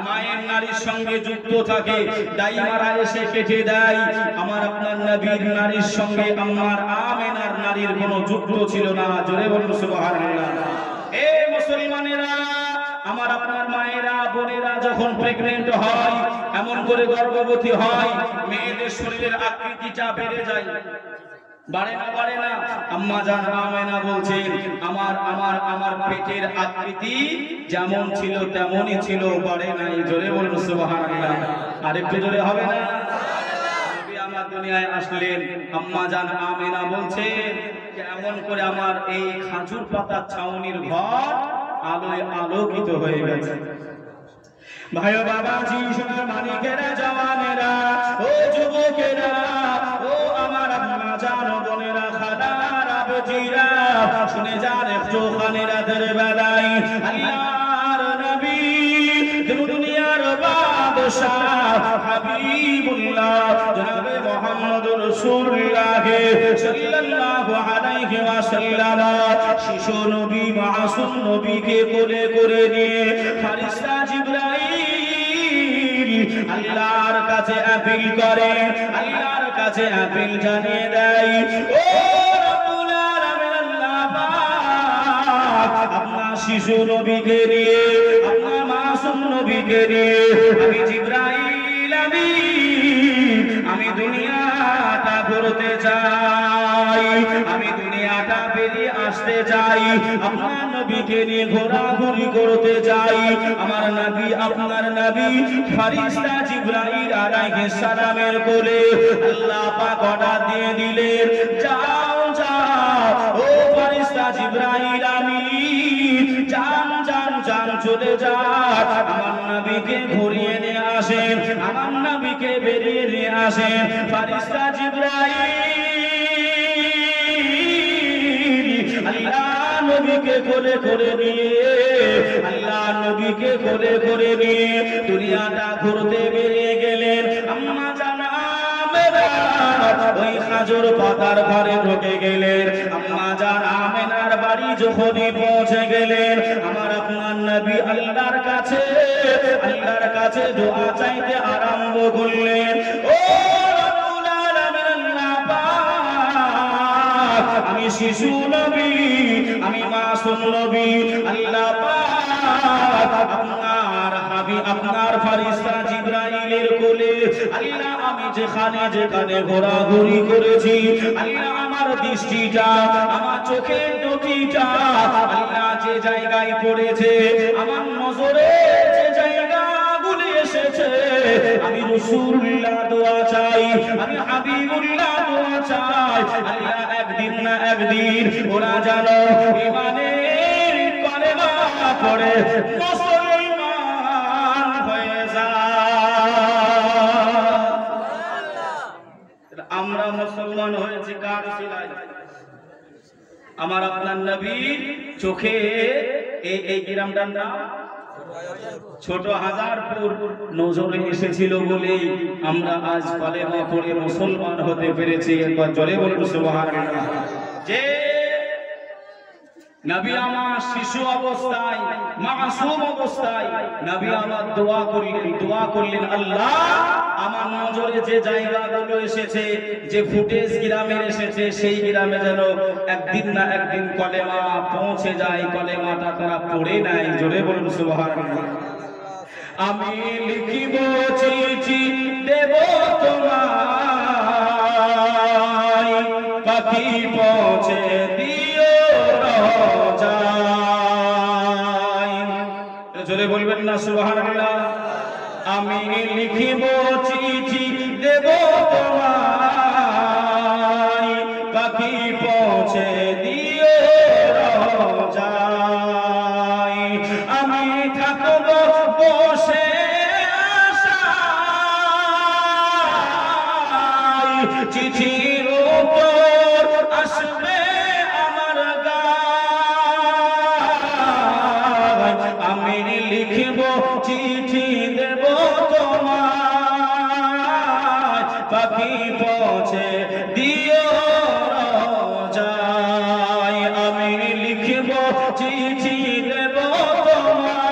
মায়ের নারীর সঙ্গে যুক্ত থাকে। দাইমারা এসে কেটে দেয়। আমার আপনার নবীর নারীর সঙ্গে আমার আমেনার নারীর কোনো যুক্ত ছিল না। জোরে বলুন সুবহানাল্লাহ। এই মুসলমানেরা, আমার আপনার মায়েরা বোনেরা যখন প্রেগন্যান্ট হয়, এমন করে গর্ভবতী হয়, মেয়েদের শরীরের আকৃতিটা বেড়ে যায়। বাড়ে না? বাড়ে না? আম্মা জান আমেনা বলছেন আমার পেটের আকৃতি যেমন ছিল তেমনই ছিল, বাড়ে নাই। জোরে বলুন সুবহানাল্লাহ। আরেকটু জোরে হবে না? নবী আমার দুনিয়ায় আসলেন, আম্মা জান আমেনা বলছেন কেমন করে আমার এই খাজুর পাতার ছাউনির ঘর আলোয় আলোকিত হয়ে গেছে। ভাই বাবাজি, সোনার মানিকেরা, জওয়ানেরা, ও যুবকেরা, ও আমার আম্মা জান বোনেরা, খালারা, বেটিরা, শুনে যান একটু খানেরা দরবারাই। আল্লাহর নবী দুনিয়ার বাদশাহ হাবিবুল্লাহ জনাবে মুহাম্মদুর রাসূলুল্লাহ সাল্লাল্লাহু আলাইহি ওয়াসাল্লাম শিশু নবী মাসুম নবীকে কোলে করে নিয়ে ফেরেশতা জিবরাইল আল্লাহর কাছে আপিল করে, আল্লাহর কাছে আপিল জানিয়ে দেয়, ও রব্বুল আলামিন আল্লাহ পাক, আপনার শিশু নবীকে নিয়ে, আপনার মাসুম নবীকে নিয়ে আমি জিবরাইল আমি দুনিয়াটা ঘুরতে চাই, আমি দুনিয়াটা পেরিয়ে আসতে চাই, আপনার নবীকে নিয়ে ঘোরাঘুরি করতে চাই। আমার নবী, আপনার নবী ফেরেশতা জিবরাইল আলাইহিস সালামের কোলে আল্লাহ পাক অর্ডার দিয়ে দিলেন, যাও যাও ও ফেরেশতা জিবরাইল আমিন, যান যান যান চলে যান, আমার নবীকে ঘুরিয়ে নিয়ে আসেন, আমার নবীকে বেরিয়ে নিয়ে আসেন। ফেরেশতা জিবরাইল আল্লাহ নবীকে কোলে করে নিয়ে, আল্লাহ নবীকে কোলে করে নিয়ে দুনিয়াটা ঘুরতে বেরিয়ে গেলেন। আম্মা জানা ওই খাজুর পাতার ঘরে ঢুকে গেলেন। আম্মা জান আমেনার বাড়ি যখনই পৌঁছে গেলেন, আমার আপনার নবী আল্লাহর কাছে দোয়া চাইতে আরম্ভ করলেন, ও রব্বুল আলামিন আল্লাহ পাক, আমি শিশু নবী, আমি মাসুম নবী, আল্লাহ পাক আপনার হাবিব, আপনার ফেরেশতা জিবরাইল ইসরাইলের কোলে আল্লাহ আমি যেখানে যেখানে ঘোরাঘুরি করেছি আল্লাহ আমার দৃষ্টিটা আমার চোখের নথিটা আল্লাহ যে জায়গায় পড়েছে আমার নজরে যে জায়গাগুলো এসেছে আমি রাসূলুল্লাহ দোয়া চাই আমি হাবিবুল্লাহ দোয়া চাই আল্লাহ একদিন না একদিন ওরা জানো ঈমানের কলেমা পড়ে মুসলমান হয়ে যায়। আমরা মুসলমান হয়েছি কার সিলাই? আমার আপনার নবীর চোখে এই গ্রামটার নাম ছোট হাজারপুর নজরে এসেছিল বলে আমরা আজ কালেমা পড়ে মুসলমান হতে পেরেছি। একবার জোরে বলুন সুবহানাল্লাহ। যে নবী আমার শিশু অবস্থায় মাসুম অবস্থায় নবী আমার দোয়া করলেন আল্লাহ আমার নজরে যে জায়গাগুলো এসেছে যে ফুটেজ গ্রামের এসেছে সেই গ্রামে যেন একদিন না একদিন কলেমা পৌঁছে যায়, কলেমাটা তারা পড়ে নেয়। জোরে বলুন সুবহানাল্লাহ। আমি লিখিব চিঠি দেব তোমায় পাখি পৌঁছে দিও রোজায়। জোরে বলবেন না সুবহানাল্লাহ। আমি লিখিব চিঠি দেব তোমায় পাখি পৌঁছে দিও রোজায়। আমি থাকব বসে আশায় চিঠির উপর আসবে আমার গায়। আমি লিখব চিঠি দেব তোমায় পাখি পৌঁছে দিও রোজায়। আমি লিখব চিঠি দেব তোমায়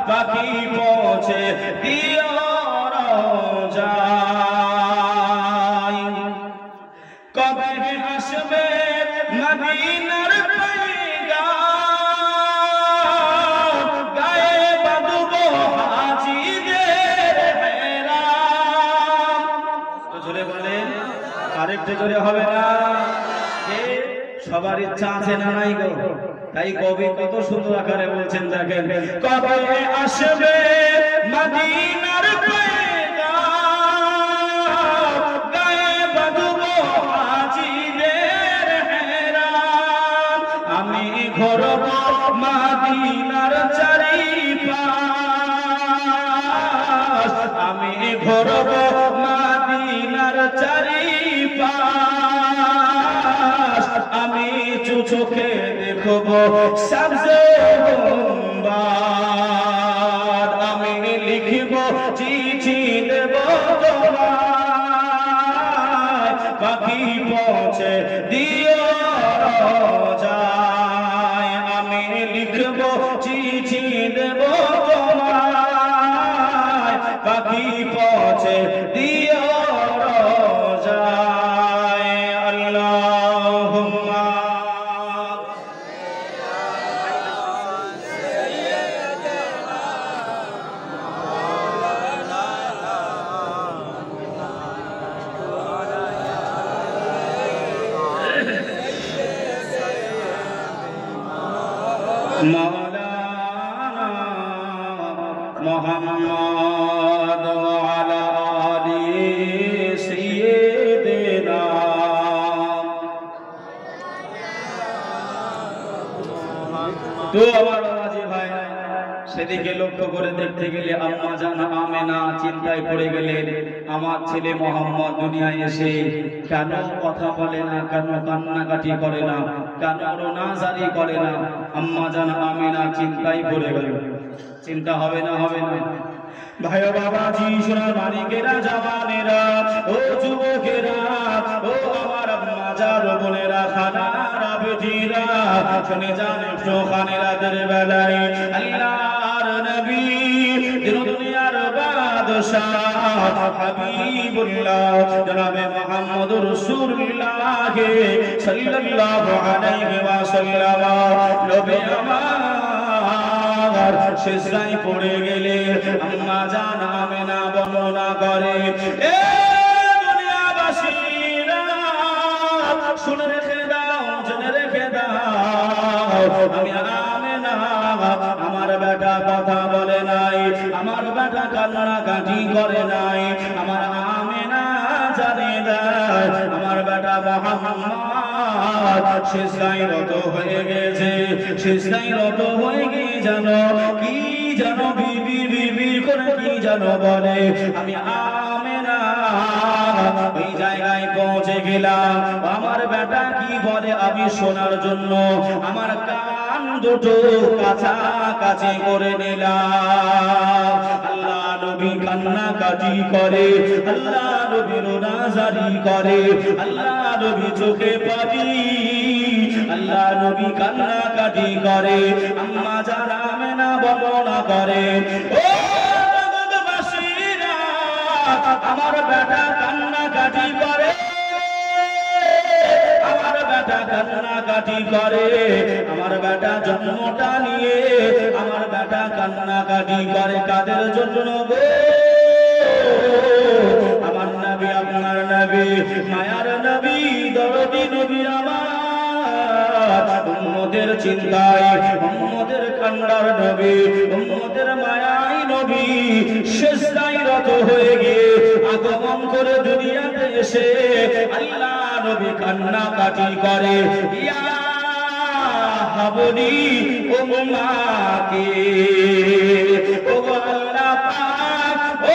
পাখি পৌঁছে দিও রোজায়। কবে আসবে মদিনার পয়গাম গায়ে বাঁধব হাজিদের হেরাম। তো জোরে বলেন, আরেকটু জোরে হবে না? সবার ইচ্ছা আছে না নাই গো? তাই কবি কত সুন্দর আকারে বলছেন দেখেন, কবে আসবে মদিনার পয়গাম গায়ে বাঁধব হাজিদের হেরাম। আমি ঘুরব মদিনার চারিপাশ, আমি ঘুরব মদিনার চারিপাশ। আমি চোখে দেখব সবজে গুম্বাদ। আমি লিখব চিঠি দেব তোমায় পাখি পৌঁছে দিও রোজায়। আমি লিখব চিঠি দেব তোমায় পাখি পৌঁছে দিও রোজায়। আল্লাহুম্মা মাওলানা মুহাম্মদ ওয়া আলা আলি সাইয়্যিদিনা। তো আমার বাবাজি ভাই সেদিকে লক্ষ্য করে দেখতে গেলে আম্মা জান আমেনা চিন্তায় পড়ে গেলেন, আমার ছেলে মোহাম্মদ দুনিয়ায় এসে কেন কথা বলে না, কেন কান্নাকাটি করে না, কেন রোনাজারি করে না। আম্মা জান আমেনা চিন্তায় পড়ে গেল। চিন্তা হবে না? হবে না ভাই বাবাজি, সোনার মানিকেরা, জওয়ানেরা, ও যুবকেরা, ও আমার আম্মা জান বোনেরা, খানারা, বেটিরা, শুনে যান একটুখানি রাতের বেলায় আল্লাহর নবী দুনিয়ার বাদশাহ হাবিবুল্লাহ জনাবে মুহাম্মদুর রাসূলুল্লাহ সাল্লাল্লাহু আলাইহি ওয়াসাল্লাম নবী আমার শেষরাই পড়ে গেলে আম্মা জান আমেনা বর্ণনা করে, এ দুনিয়াবাসীরা শুনে রেখে দাও, জেনে রেখে দাও, আমি আমেনা আমার বেটা কথা বলে নাই, আমার বেটা কান্নাকাটি করে নাই, আমার আমেনা জানিয়ে দেয় আমার বেটা মুহাম্মদ শেষদাই রত হয়ে গেছে। শেষদাই রত হয়ে গিয়ে জানো কি জানো বিবি বিবি করে কি জানো বলে, আমি আমেনা ওই জায়গায় পৌঁছে গেলাম, আমার বেটা কি বলে আমি শোনার জন্য আমার কান দুটো কাছাকাছি করে নিলাম। আল্লাহ নবী কান্নাকাটি করে, আল্লাহ নবী রোনাজারি করে, আল্লাহ নবী চোখে পানি, আল্লাহ নবী কান্নাকাটি করে, আম্মা জান আমেনা বর্ণনা করে, ও জগৎবাসীরা আমার বেটা কান্নাকাটি করে, আমার বেটা কান্নাকাটি করে, আমার বেটা জন্মটা নিয়ে আমার বেটা কান্নাকাটি করে, কাদের জন্য গো? আমার নবী আপনার নবী মায়ার নবী দরদি নবী আমার উম্মতের চিন্তায় উম্মতের কান্নার নবী উম্মতের মায়াই নবী শেষদাই রত হয়ে গিয়ে আগমন করে দুনিয়াতে এসে আল্লাহ নবী কান্নাকাটি করে, ইয়া হাবলি উম্মাতি, ও আল্লাহ পাক, ও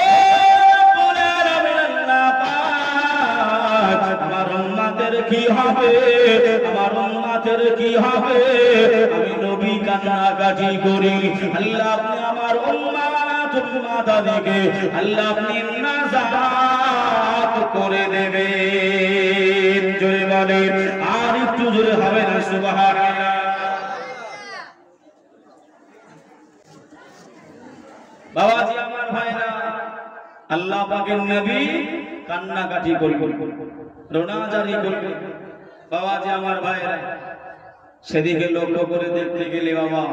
বলার আল্লাহ পাক, আমার উম্মতের কি হবে, আমার উম্মতের কি হবে, আমি নবী কান্নাকাটি করি, আল্লাহ আপনি আমার উম্মত উম্মাতাদিকে আল্লাহ আপনি নাজাত করে দেবেন। জোরে বলেন, আর একটু জোরে হবে না সুবহানাল্লাহ। বাবাজি আমার ভাইরা, আল্লাহ পাকের নবী কান্নাকাটি করবে, রোনাজারি করবে। বাবাজি আমার ভাইরা, সেদিকে লক্ষ্য করে দেখতে গেলে বাবা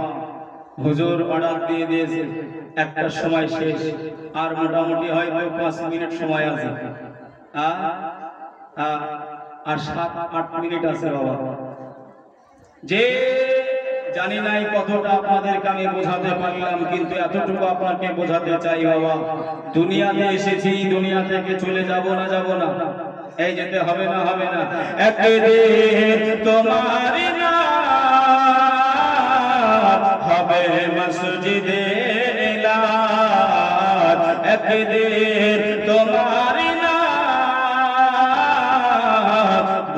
হুজুর অর্ডার দিয়ে দিয়েছে একটার সময় শেষ, আর মোটামুটি হয়তো 5 মিনিট সময় আছে, আর 7-8 মিনিট আছে বাবা। যে জানি নাই কতটা আপনাদেরকে আমি বোঝাতে পারলাম, কিন্তু এতটুকু আপনাকে বোঝাতে চাই বাবা, দুনিয়াতে এসেছি, দুনিয়া থেকে চলে যাব না, যাব না, এই যেতে হবে না, হবে না, একদিন তোমার নাম হবে মসজিদে এলান, একদিন তোমার নাম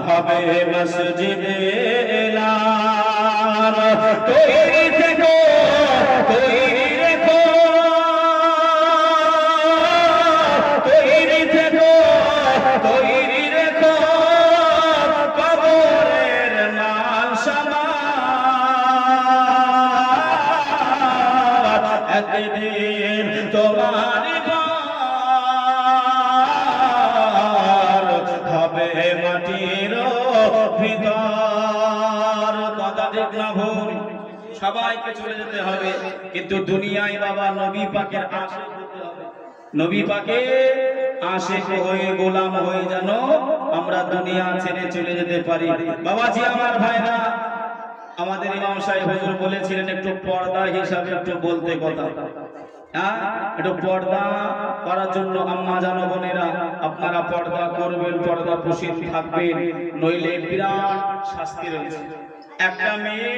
হবে মসজিদে এলান, তৈরি থেকো, তৈরি রেখো, তৈরি থেকো, তৈরি রেখো, কবরের মাল সামান, একদিন তোমার ঘর হবে মাটির ভিতর। কথা ঠিক না ভুল? সবাইকে চলে যেতে হবে, কিন্তু দুনিয়ায় বাবা নবী পাকের আশিক হতে হবে, নবী পাকের আশিক হয়ে গোলাম হয়ে যেন আমরা দুনিয়া ছেড়ে চলে যেতে পারি। বাবাজি আমার ভাইরা, আমাদের ইমাম সাহেব হুজুর বলেছিলেন একটু পর্দা হিসাবে একটু বলতে কথা, একটু পর্দা করার জন্য আম্মা জানো বোনেরা আপনারা পর্দা করবেন, পর্দা পোষিত থাকবেন, নইলে বিরাট শাস্তি রয়েছে। একটা মেয়ে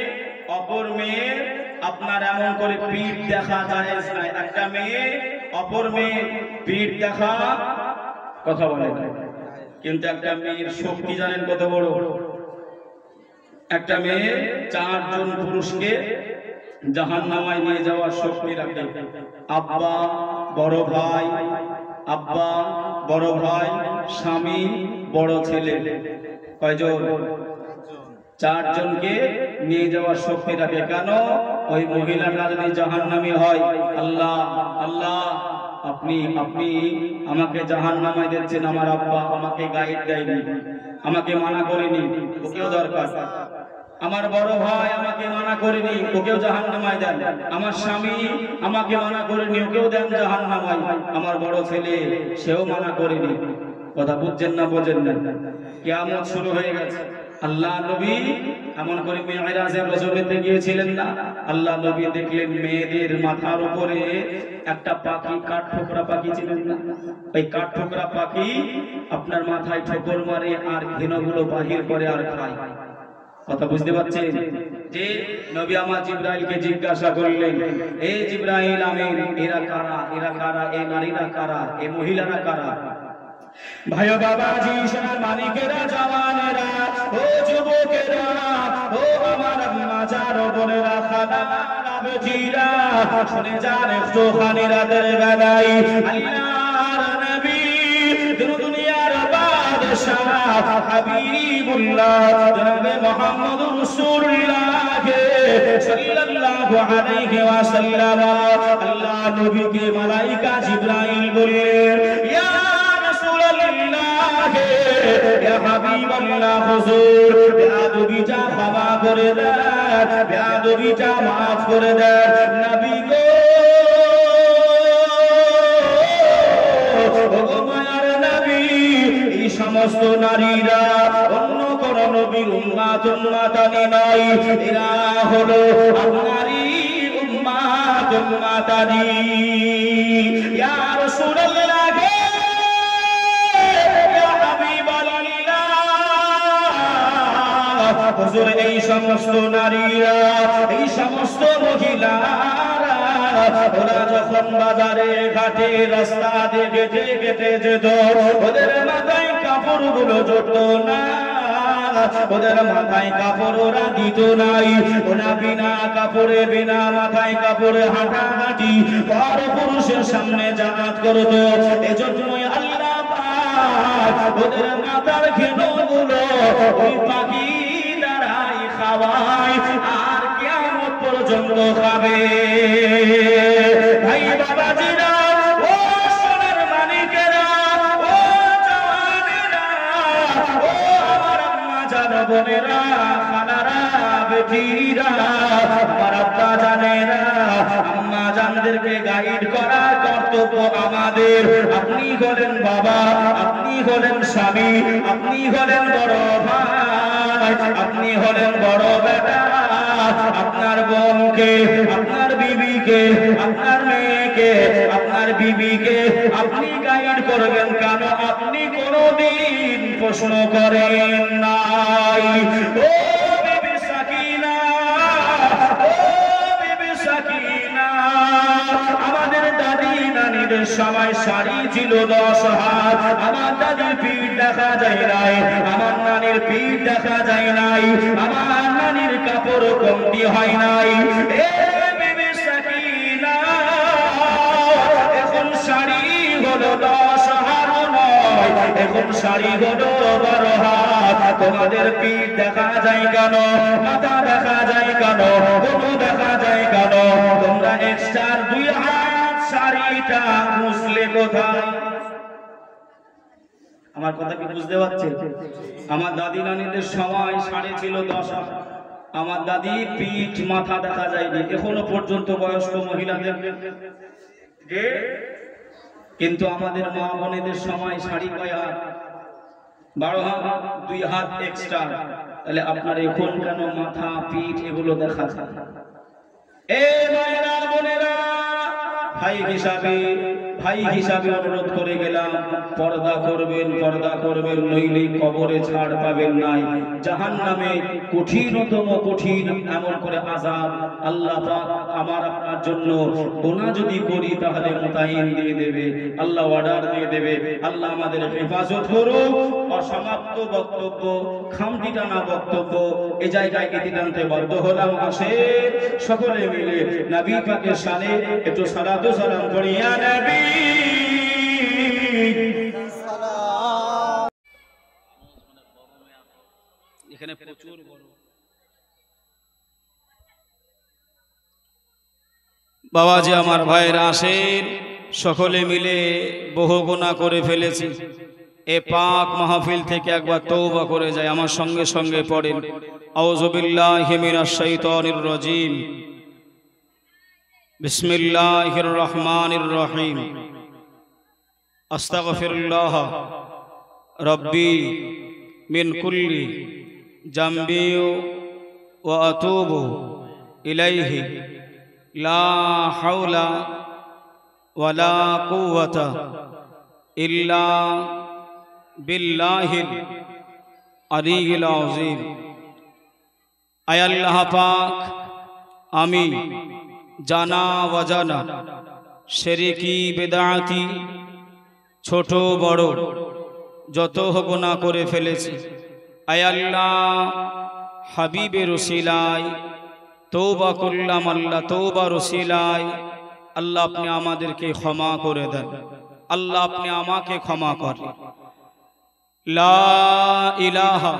অপর মেয়ে আপনার এমন করে পিঠ দেখা জায়েজ নাই, একটা মেয়ে অপর মেয়ে পিঠ দেখা কথা বলে না, কিন্তু একটা মেয়ের শক্তি জানেন কত বড়? একটা মেয়ে 4 জন পুরুষকে জাহান্নামায় নিয়ে যাওয়ার শক্তি রাখে। আব্বা, বড় ভাই, আব্বা, বড় ভাই, স্বামী, বড় ছেলে, কয়জন? 4 জনকে নিয়ে যাওয়ার শক্তি রাখে। কেন? ওই মহিলাটা যদি জাহান্নামী হয়, আল্লাহ আল্লাহ আপনি আপনি আমাকে জাহান্নামায় দিচ্ছেন, আমার আব্বা আমাকে গাইড দেয়নি, আমাকে মানা করেনি, ওকেও দরকার। আমার বড় ভাই আমাকে মানা করেনি, ওকেও জাহান্নামায় দেন। আমার স্বামী আমাকে মানা করেনি, ওকেও দেন জাহান্নামায়। আমার বড় ছেলে, সেও মানা করেনি। কথা বুঝছেন না বোঝেন না? কিয়ামত শুরু হয়ে গেছে। আল্লাহ নবী এমন করে মিরাজের রজনীতে গিয়েছিলেন না, আল্লাহ নবী দেখলেন মেয়েদের মাথার উপরে একটা পাখি, কাঠঠোকরা পাখি ছিলেন না, ওই কাঠঠোকরা পাখি আপনার মাথায় ঠোকর মারে আর ঘৃণগুলো বাহির করে আর খায়। কথা বুঝতে পারছেন? যে নবী আমার জিবরাইলকে জিজ্ঞাসা করলেন, এই জিবরাইল আমিন, এরা কারা, এরা কারা, এই নারীরা কারা, এই মহিলারা কারা? ভাই বাবাজি, সোনার মানিকেরা, জওয়ানেরা, ও যুবকেরা, ও আমার মাজার বোনেরা, খালারা, বেটিরা, শুনে যান একটু খানি রাতের বেলায় আল্লাহর নবী দুনিয়ার বাদশাহ হাবিবুল্লাহ জনাবে মুহাম্মদুর রাসূলুল্লাহ সাল্লাল্লাহু আলাইহি ওয়াসাল্লাম আল্লাহ নবীকে মালাইকা জিবরাইল বললেন, ইয়া ইয়া হাবিবাল্লাহ হুজুর, বেয়াদবিটা ক্ষমা করে দেন, বেয়াদবিটা মাফ করে দেন নবী গো। ওগো মায়ার নবী, এই সমস্ত নারীরা অন্য কোন নবীর উম্মাত উম্মাতানি নয়, এরা হলো আপনারই উম্মাত উম্মাতানি। ইয়া রাসূলুল্লাহ, হুজুর, এই সমস্ত নারীরা, এই সমস্ত মহিলারা, ওরা যখন বাজারে ঘাটে রাস্তা দিয়ে হেঁটে হেঁটে যেত, ওদের মাথায় কাপড়গুলো জড়ত না, ওদের মাথায় কাপড় ওরা দিত নাই, ওরা বিনা কাপড়ে, বিনা মাথায় কাপড়ে হাঁটাহাঁটি পর পুরুষের সামনে জানাত করত। এজন্যই আল্লাহ পাক ওদের মাথার ঘেনগুলো ওই পাখি খাওয়ায় আর কিয়ামত পর্যন্ত খাবে। ভাই বাবাজিরা, ও সোনার মানিকেরা, ও জওয়ানেরা, ও আমার আম্মা জান বোনেরা, খালারা, বেটিরা, আমার আব্বা জানেরা, আম্মা জানদেরকে গাইড করা কর্তব্য আমাদের। আপনি হলেন বাবা, আপনি হলেন স্বামী, আপনি হলেন বড় ভাই, আপনি হলেন বড় বেটা, আপনার বোনকে, আপনার বিবিকে, আপনার মেয়েকে, আপনার বিবিকে আপনি গাইড করবেন কেন? আপনি কোনদিন প্রশ্ন করেন নাই। ও বিবি সাকিনা, ও বিবি সাকিনা, আমাদের দাদি নানিদের সময় শাড়ি ছিল 10 হাত, আমার দাদির পিঠ দেখা যায় নাই, আমার নানির পিঠ দেখা যায় নাই, আমার নানির কাপড় কমতি হয় নাই। এ বিবি সাকিনা, এখন শাড়ি হলো 10 হাত নয়, এখন শাড়ি হলো 12 হাত। তোমাদের পিঠ দেখা যায় কেন? মাথা দেখা যায় কেন? কোন দেখা যায় কেন? তোমরা এক্সট্রা 2 হাত শাড়িটা মুছলে কোথায়? আমার কথা কি বুঝতে পারছেন? আমার দাদি নানিদের সময় শাড়ি ছিল 10 হাত, আমার দাদি পিঠ মাথা দেখা যায়নি এখনো পর্যন্ত বয়স্ক মহিলাদের, কিন্তু আমাদের মা বোনেদের সময় শাড়ি কয় হাত? 12 হাত, 2 হাত এক্সট্রা। তাহলে আপনার এখন কেন মাথা পিঠ এগুলো দেখা যায়? এ মায়েরা বোনেরা, ভাই হিসাবে অনুরোধ করে গেলাম, পর্দা করবেন, পর্দা করবেন, নইলে কবরে ছাড় পাবেন নাই। জাহান্নামে কঠিনতম কঠিন এমন করে আযাব আল্লাহ পাক আমার আপনার জন্য। গুনাহ যদি করি তাহলে মুতাইন দিয়ে দেবে, আল্লাহ অর্ডার দিয়ে দেবে। আল্লাহ আমাদের হেফাজত করুক। অসমাপ্ত বক্তব্য, খামতি টানা বক্তব্য এই জায়গায় ইতি টানতে বাধ্য হলাম। আসে সকলে মিলে নবী পাকের শানে একটু সালাতু সালাম করি। ইয়া নবী এখানে প্রচুর বড় বাবাজি, আমার ভাইরা আসেন, সকলে মিলে বহু গুনাহ করে ফেলেছি। এ পাক মাহফিল থেকে একবার তওবা করে যায়। আমার সঙ্গে সঙ্গে পড়েন আউযু বিল্লাহি মিনাশ শাইতানির রাজীম, বিসমিল্লাহির রহমানির রহিম, আস্তাগফিরুল্লাহ রব্বি মিন কুল্লি জামবি ওয়া আতুবু ইলাইহি লা হাওলা ওয়ালা কুওয়াতা ইল্লা বিল্লাহিল আলিয়্যিল আযীম। আয় আল্লাহ পাক, আমি জানা অজানা শিরকি বিদআতি ছোট বড় যত গুনাহ করে ফেলেছি, আয় আল্লাহ হাবিবের ওসিলায় তওবা করলাম। আল্লাহ তওবার ওসিলায় আল্লাহ আপনি আমাদেরকে ক্ষমা করে দেন। আল্লাহ আপনি আমাকে ক্ষমা করেন। লা ইলাহা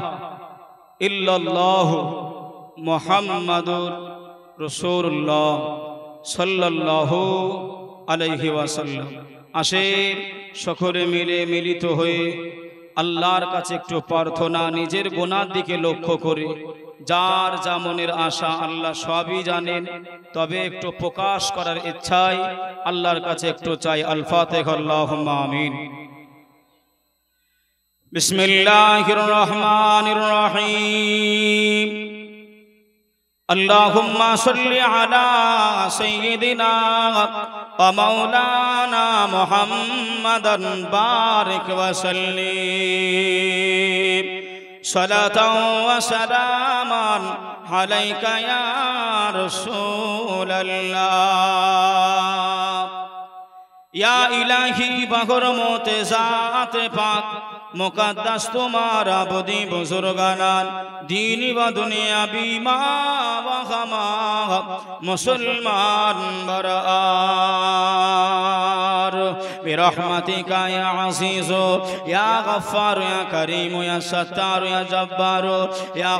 ইল্লাল্লাহু মুহাম্মাদুর রাসূলুল্লাহ সাল্লাল্লাহু আলাইহি ওয়াসাল্লাম। আসেন সকলে মিলে মিলিত হয়ে আল্লাহর কাছে একটু প্রার্থনা, নিজের গুনার দিকে লক্ষ্য করে। যার যা মনের আশা আল্লাহ সবই জানেন, তবে একটু প্রকাশ করার ইচ্ছায় আল্লাহর কাছে একটু চাই। আল ফাতিহা। আল্লাহুম্মা আমিন। বিসমিল্লাহির রহমানির রহিম। আল্লাহুম্মা সাল্লি আলা সাইয়্যিদিনা ওয়া মাওলানা মুহাম্মাদান বারিক ওয়া সাল্লিম সালাতাও ওয়া সালামান আলাইকা ইয়া রাসূলুল্লাহ। ইয়া ইলাহি বহরমতে জাত পাক মুকদ্দাস তোমার আবদি বুজুর্গানান দীনি व দুনিয়াবি মা व খামা মুসলমান বরার বিরহমাতিকা ইয়া আজিজ ইয়া গফফার ইয়া করিম ইয়া সত্তার ইয়া জব্বার ইয়া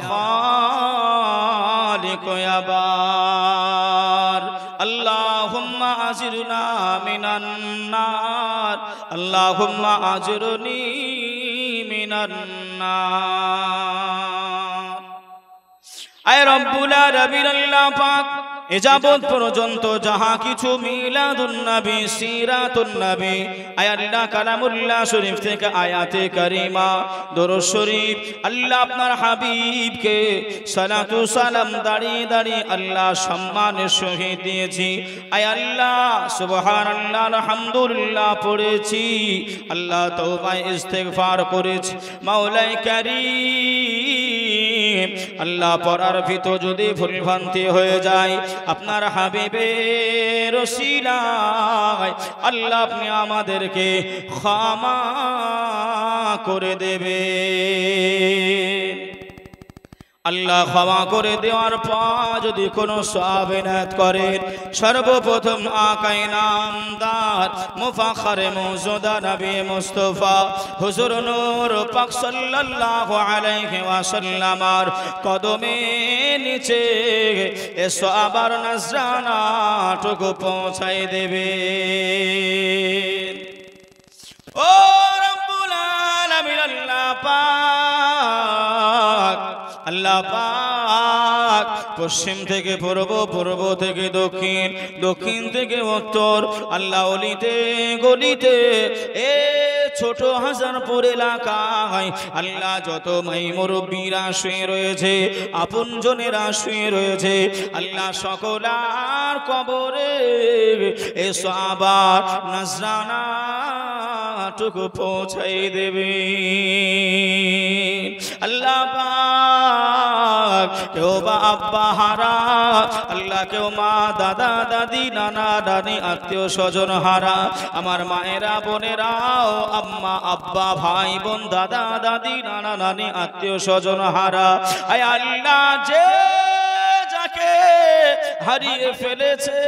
খালিক ইয়া বার। আল্লাহুম্মা আজিরনা মিনান নার, আল্লাহুম্মা আজিরনি মিনান নার। আয় রব্বুল আলামিন আল্লাহ পাক, এ যাবৎ পর্যন্ত যাহা কিছু মিলাদুন নবী, সিরাতুন নবী, আয় আল্লাহ কালামুল্লাহ শরীফ থেকে আয়াতে কারিমা, দরুদ শরীফ, আল্লাহ আপনার হাবিবকে সালাতু সালাম দাঁড়িয়ে দাঁড়িয়ে আল্লাহ সম্মানের সহিত দিয়েছি। আয় আল্লাহ সুবহানাল্লাহ আলহামদুলিল্লাহ পড়েছি, আল্লাহ তওবা ইস্তেগফার করেছি। মাওলাই কারীম, আল্লাহ পড়ার ভিতর যদি ভুলভ্রান্তি হয়ে যায় আপনার হাবিবের ওসিলায় আল্লাহ আপনি আমাদেরকে ক্ষমা করে দেবেন। আল্লাহ ক্ষমা করে দেওয়ার পর যদি কোনো সওয়াব ইনায়াত করেন, সর্বপ্রথম আকায়ে নামদার মুফাখরে মওজুদা নবী মুস্তাফা হুজুর নূর পাক সাল্লাল্লাহু আলাইহি ওয়াসাল্লামার কদমে নিচে এ সওয়াবার নজরানাটুকু পৌঁছাই দেবেন। ও রব্বুল আলামিন আল্লাহ পাক, আল্লাহ পাক পশ্চিম থেকে পূর্ব, পূর্ব থেকে দক্ষিণ, দক্ষিণ থেকে উত্তর, আল্লাহ অলিতে গলিতে এ ছোট হাজারপুর এলাকায় আল্লাহ যত মাই মুরব্বীরা শুয়ে রয়েছে, আপনজনেরা শুয়ে রয়েছে, আল্লাহ সকলার কবরে এ সওয়াবার নজরানাটুকু পৌঁছাই দেবে। আল্লাহ পাক কেউ বা আব্বা হারা, আল্লাহ কেউ মা দাদা দাদি নানা নানি আত্মীয় স্বজন হারা, আমার মায়েরা বোনেরাও আম্মা আব্বা ভাই বোন দাদা দাদি নানা নানি আত্মীয় স্বজন হারা। আয় আল্লাহ যে যাকে হারিয়ে ফেলেছে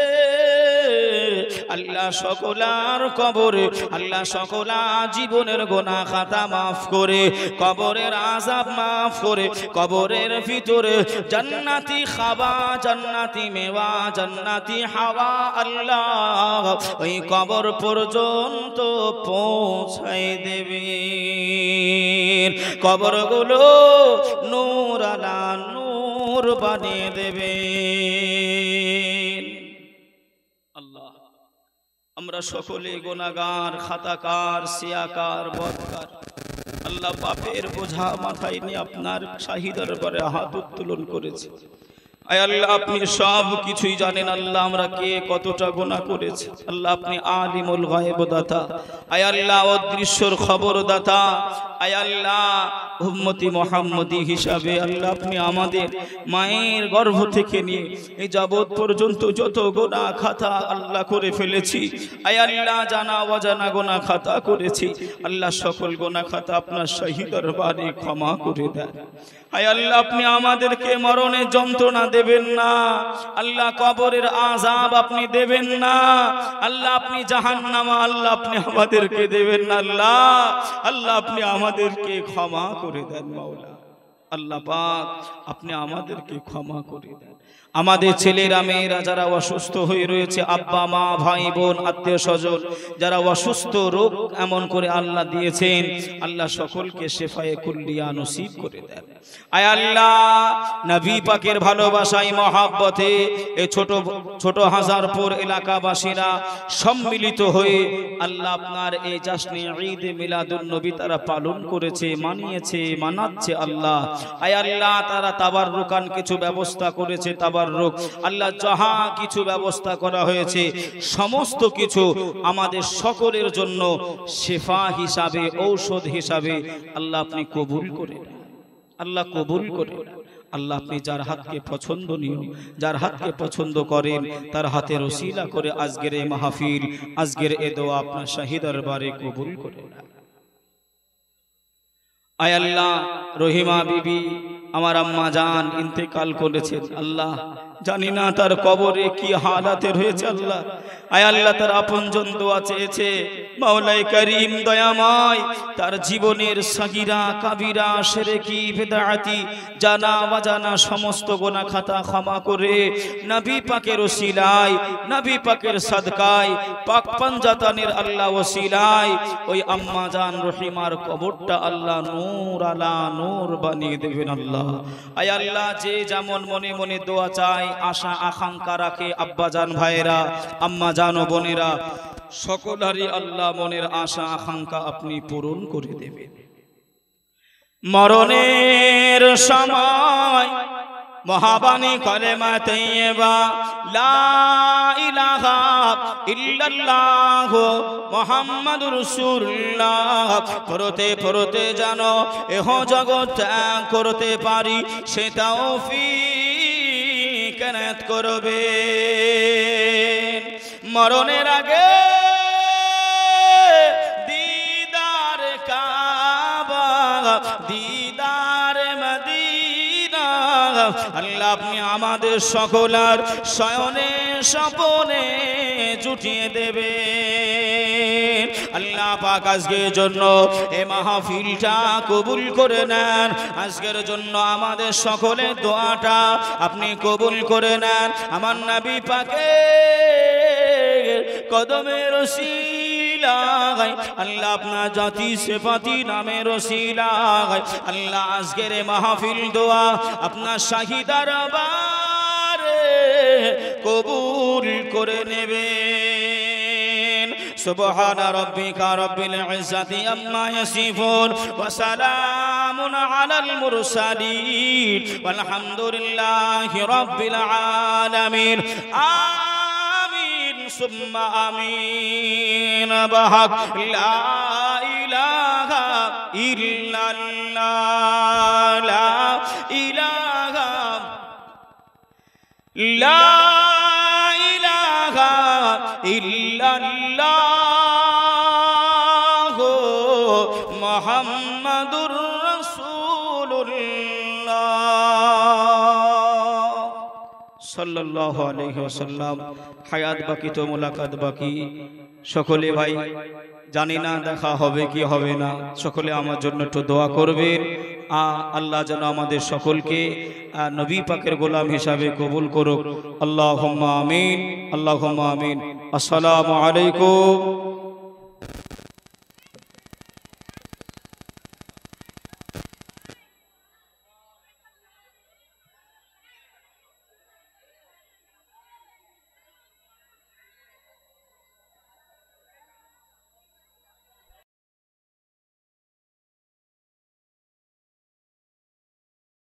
আল্লাহ সকলার কবরে, আল্লাহ সকলা জীবনের গোনা খাতা মাফ করে, কবরের আযাব মাফ করে, কবরের ভিতরে জান্নাতি খাবা, জান্নাতি মেওয়া, জান্নাতি হাওয়া আল্লাহ ওই কবর পর্যন্ত পৌঁছায় দেবেন। কবরগুলো নূর আলা নূর বানিয়ে দেবেন। আল্লাহ, আমরা সকলে গুনাহগার, খাতাকার, সিয়াকার, বদকার। আল্লাহ, পাপের বোঝা মাথায় নিয়ে আপনার শাহী দরবারে হাত উত্তোলন করেছি। আয় আল্লাহ, আপনি সব কিছুই জানেন। আল্লাহ, আমরা কে কতটা গুনাহ করেছি। আল্লাহ, আপনি আলিমুল গায়ব দাতা। আয় আল্লাহ, অদৃশ্যর খবর দাতা। আয় আল্লাহ, উম্মতি মুহাম্মদী হিসাবে আল্লাহ আপনি আমাদের মায়ের গর্ভ থেকে নিয়ে এই যাবত পর্যন্ত যত গুনাহ খাতা আল্লাহ করে ফেলেছি, আয় আল্লাহ জানা অজানা গুনাহ খাতা করেছি, আল্লাহ সকল গুনাহ খাতা আপনার শাহী দরবারে ক্ষমা করে দেন। আয় আল্লাহ, আপনি আমাদেরকে মরণের যন্ত্রণা দেবেন না। আল্লাহ, কবরের আযাব আপনি দেবেন না। আল্লাহ, আপনি জাহান্নাম আল্লাহ আপনি আমাদেরকে দেবেন না। আল্লাহ, আল্লাহ আপনি আমাদেরকে ক্ষমা করে দেন। মাওলা আল্লাহ পাক, আপনি আমাদেরকে ক্ষমা করে দেন। আমাদের ছেলেরা মেয়েরা যারা অসুস্থ হয়ে রয়েছে, আব্বা মা ভাই বোন আত্মীয় স্বজন যারা অসুস্থ, রোগ এমন করে আল্লাহ দিয়েছেন, আল্লাহ সকলকে শেফায়ে কুল্লিয়া নসিব করে দেন। আয় আল্লাহ, নবী পাকের ভালোবাসায় মহাব্বতে এই ছোট ছোট হাজারপুর এলাকাবাসীরা সম্মিলিত হয়ে আল্লাহ আপনার এই জাশনে ঈদ মিলাদুন নবী তারা পালন করেছে, মানিয়েছে, মানাচ্ছে। আল্লাহ, আয় আল্লাহ, তারা তাবাররুকান কিছু ব্যবস্থা করেছে। তাবাররুক আল্লাহ যাহা কিছু ব্যবস্থা করা হয়েছে সমস্ত কিছু আমাদের সকলের জন্য শিফা হিসাবে, ঔষধ হিসাবে আল্লাহ আপনি কবুল করে, আল্লাহ কবুল করে। আল্লাহ, আপনি যার হাতকে পছন্দনীয়, যার হাতকে পছন্দ করেন তার হাতের ওসিলা করে আজকের এই মাহফিল, আজকের এই দোয়া আপনার শাহী দরবারে কবুল করে। আয় আল্লাহ, রহিমা বিবি আমার আম্মা জান ইন্তেকাল করেছেন। আল্লাহ, জানি না তার কবরে কি হালাতে রয়েছে। আল্লাহ, আয় আল্লাহ, তার আপনজন দোয়া চেয়েছে। মাওলাই করিম দয়াময় তার জীবনের সাগিরা কাবিরা শিরকি বিদআতি জানা অজানা সমস্ত গুনাহ খাতা ক্ষমা করে নবী পাকের ওসিলায়, নবী পাকের সাদকায়, পাক পাঞ্জাতানের আল্লাহ ওসিলায় ওই আম্মা জান রহিমার কবরটা আল্লাহ নূর আলা নূর বানিয়ে দেবেন। আল্লাহ, আয় আল্লাহ, যে যেমন মনে মনে দোয়া চায়, আশা আকাঙ্ক্ষা রাখে, আব্বা জান ভাইরা, আম্মা জান ও বোনেরা সকলেরই আল্লাহ মনের আশা আকাঙ্ক্ষা আপনি পূরণ করে দেবেন। মরণের সময় মহাবাণী কলেমা তাইয়্যিবা লা ইলাহা ইল্লাল্লাহ মুহাম্মাদুর রাসূলুল্লাহ পড়তে পড়তে জানো এহ জগৎ ত্যাগ করতে পারি, সে তৌফিক এনায়েত করবে। মরণের আগে দিদার কাবা, দিদার মদিনা আল্লাহ আপনি আমাদের সকলার শয়নে স্বপনে জুটিয়ে দেবেন। আল্লাহ পাক আজকের জন্য এই মাহফিলটা কবুল করে নেন। আজকের জন্য আমাদের সকলের দোয়াটা আপনি কবুল করে নেন। আমার নবী পাকের কদমের ওসিলায় আল্লাহ আপনার জাতি সেফাতি নামের ওসিলায় আল্লাহ আজকের এই মাহফিল দোয়া আপনার শাহী দরবারে কবুল করে নেবেন। সুবহানা রাব্বিকা রাব্বিল ইজ্জাতি আম্মা ইয়াসিফুন ওয়া সালামুন আলাল মুরসালিন ওয়ালহামদুলিল্লাহি রাব্বিল আলামিন। আমিন সুম্মা আমিন। বাহাক লা ইলাহা ইল্লাল্লাহ, লা ইলাহা লা ইলাহা ইল্লাল্লাহ মুহাম্মাদুর রাসূলুল্লাহ। সাল্লাল্লাহু আলাইহি ওয়াসাল্লাম। হায়াত বাকি তো মুলাকাত বাকি। সকলে ভাই জানি না দেখা হবে কি হবে না, সকলে আমার জন্য একটু দোয়া করবেন। আল্লাহ যেন আমাদের সকলকে নবী পাকের গোলাম হিসাবে কবুল করুক। আল্লাহুম্মা আমিন, আল্লাহুম্মা আমিন। আসসালামু আলাইকুম।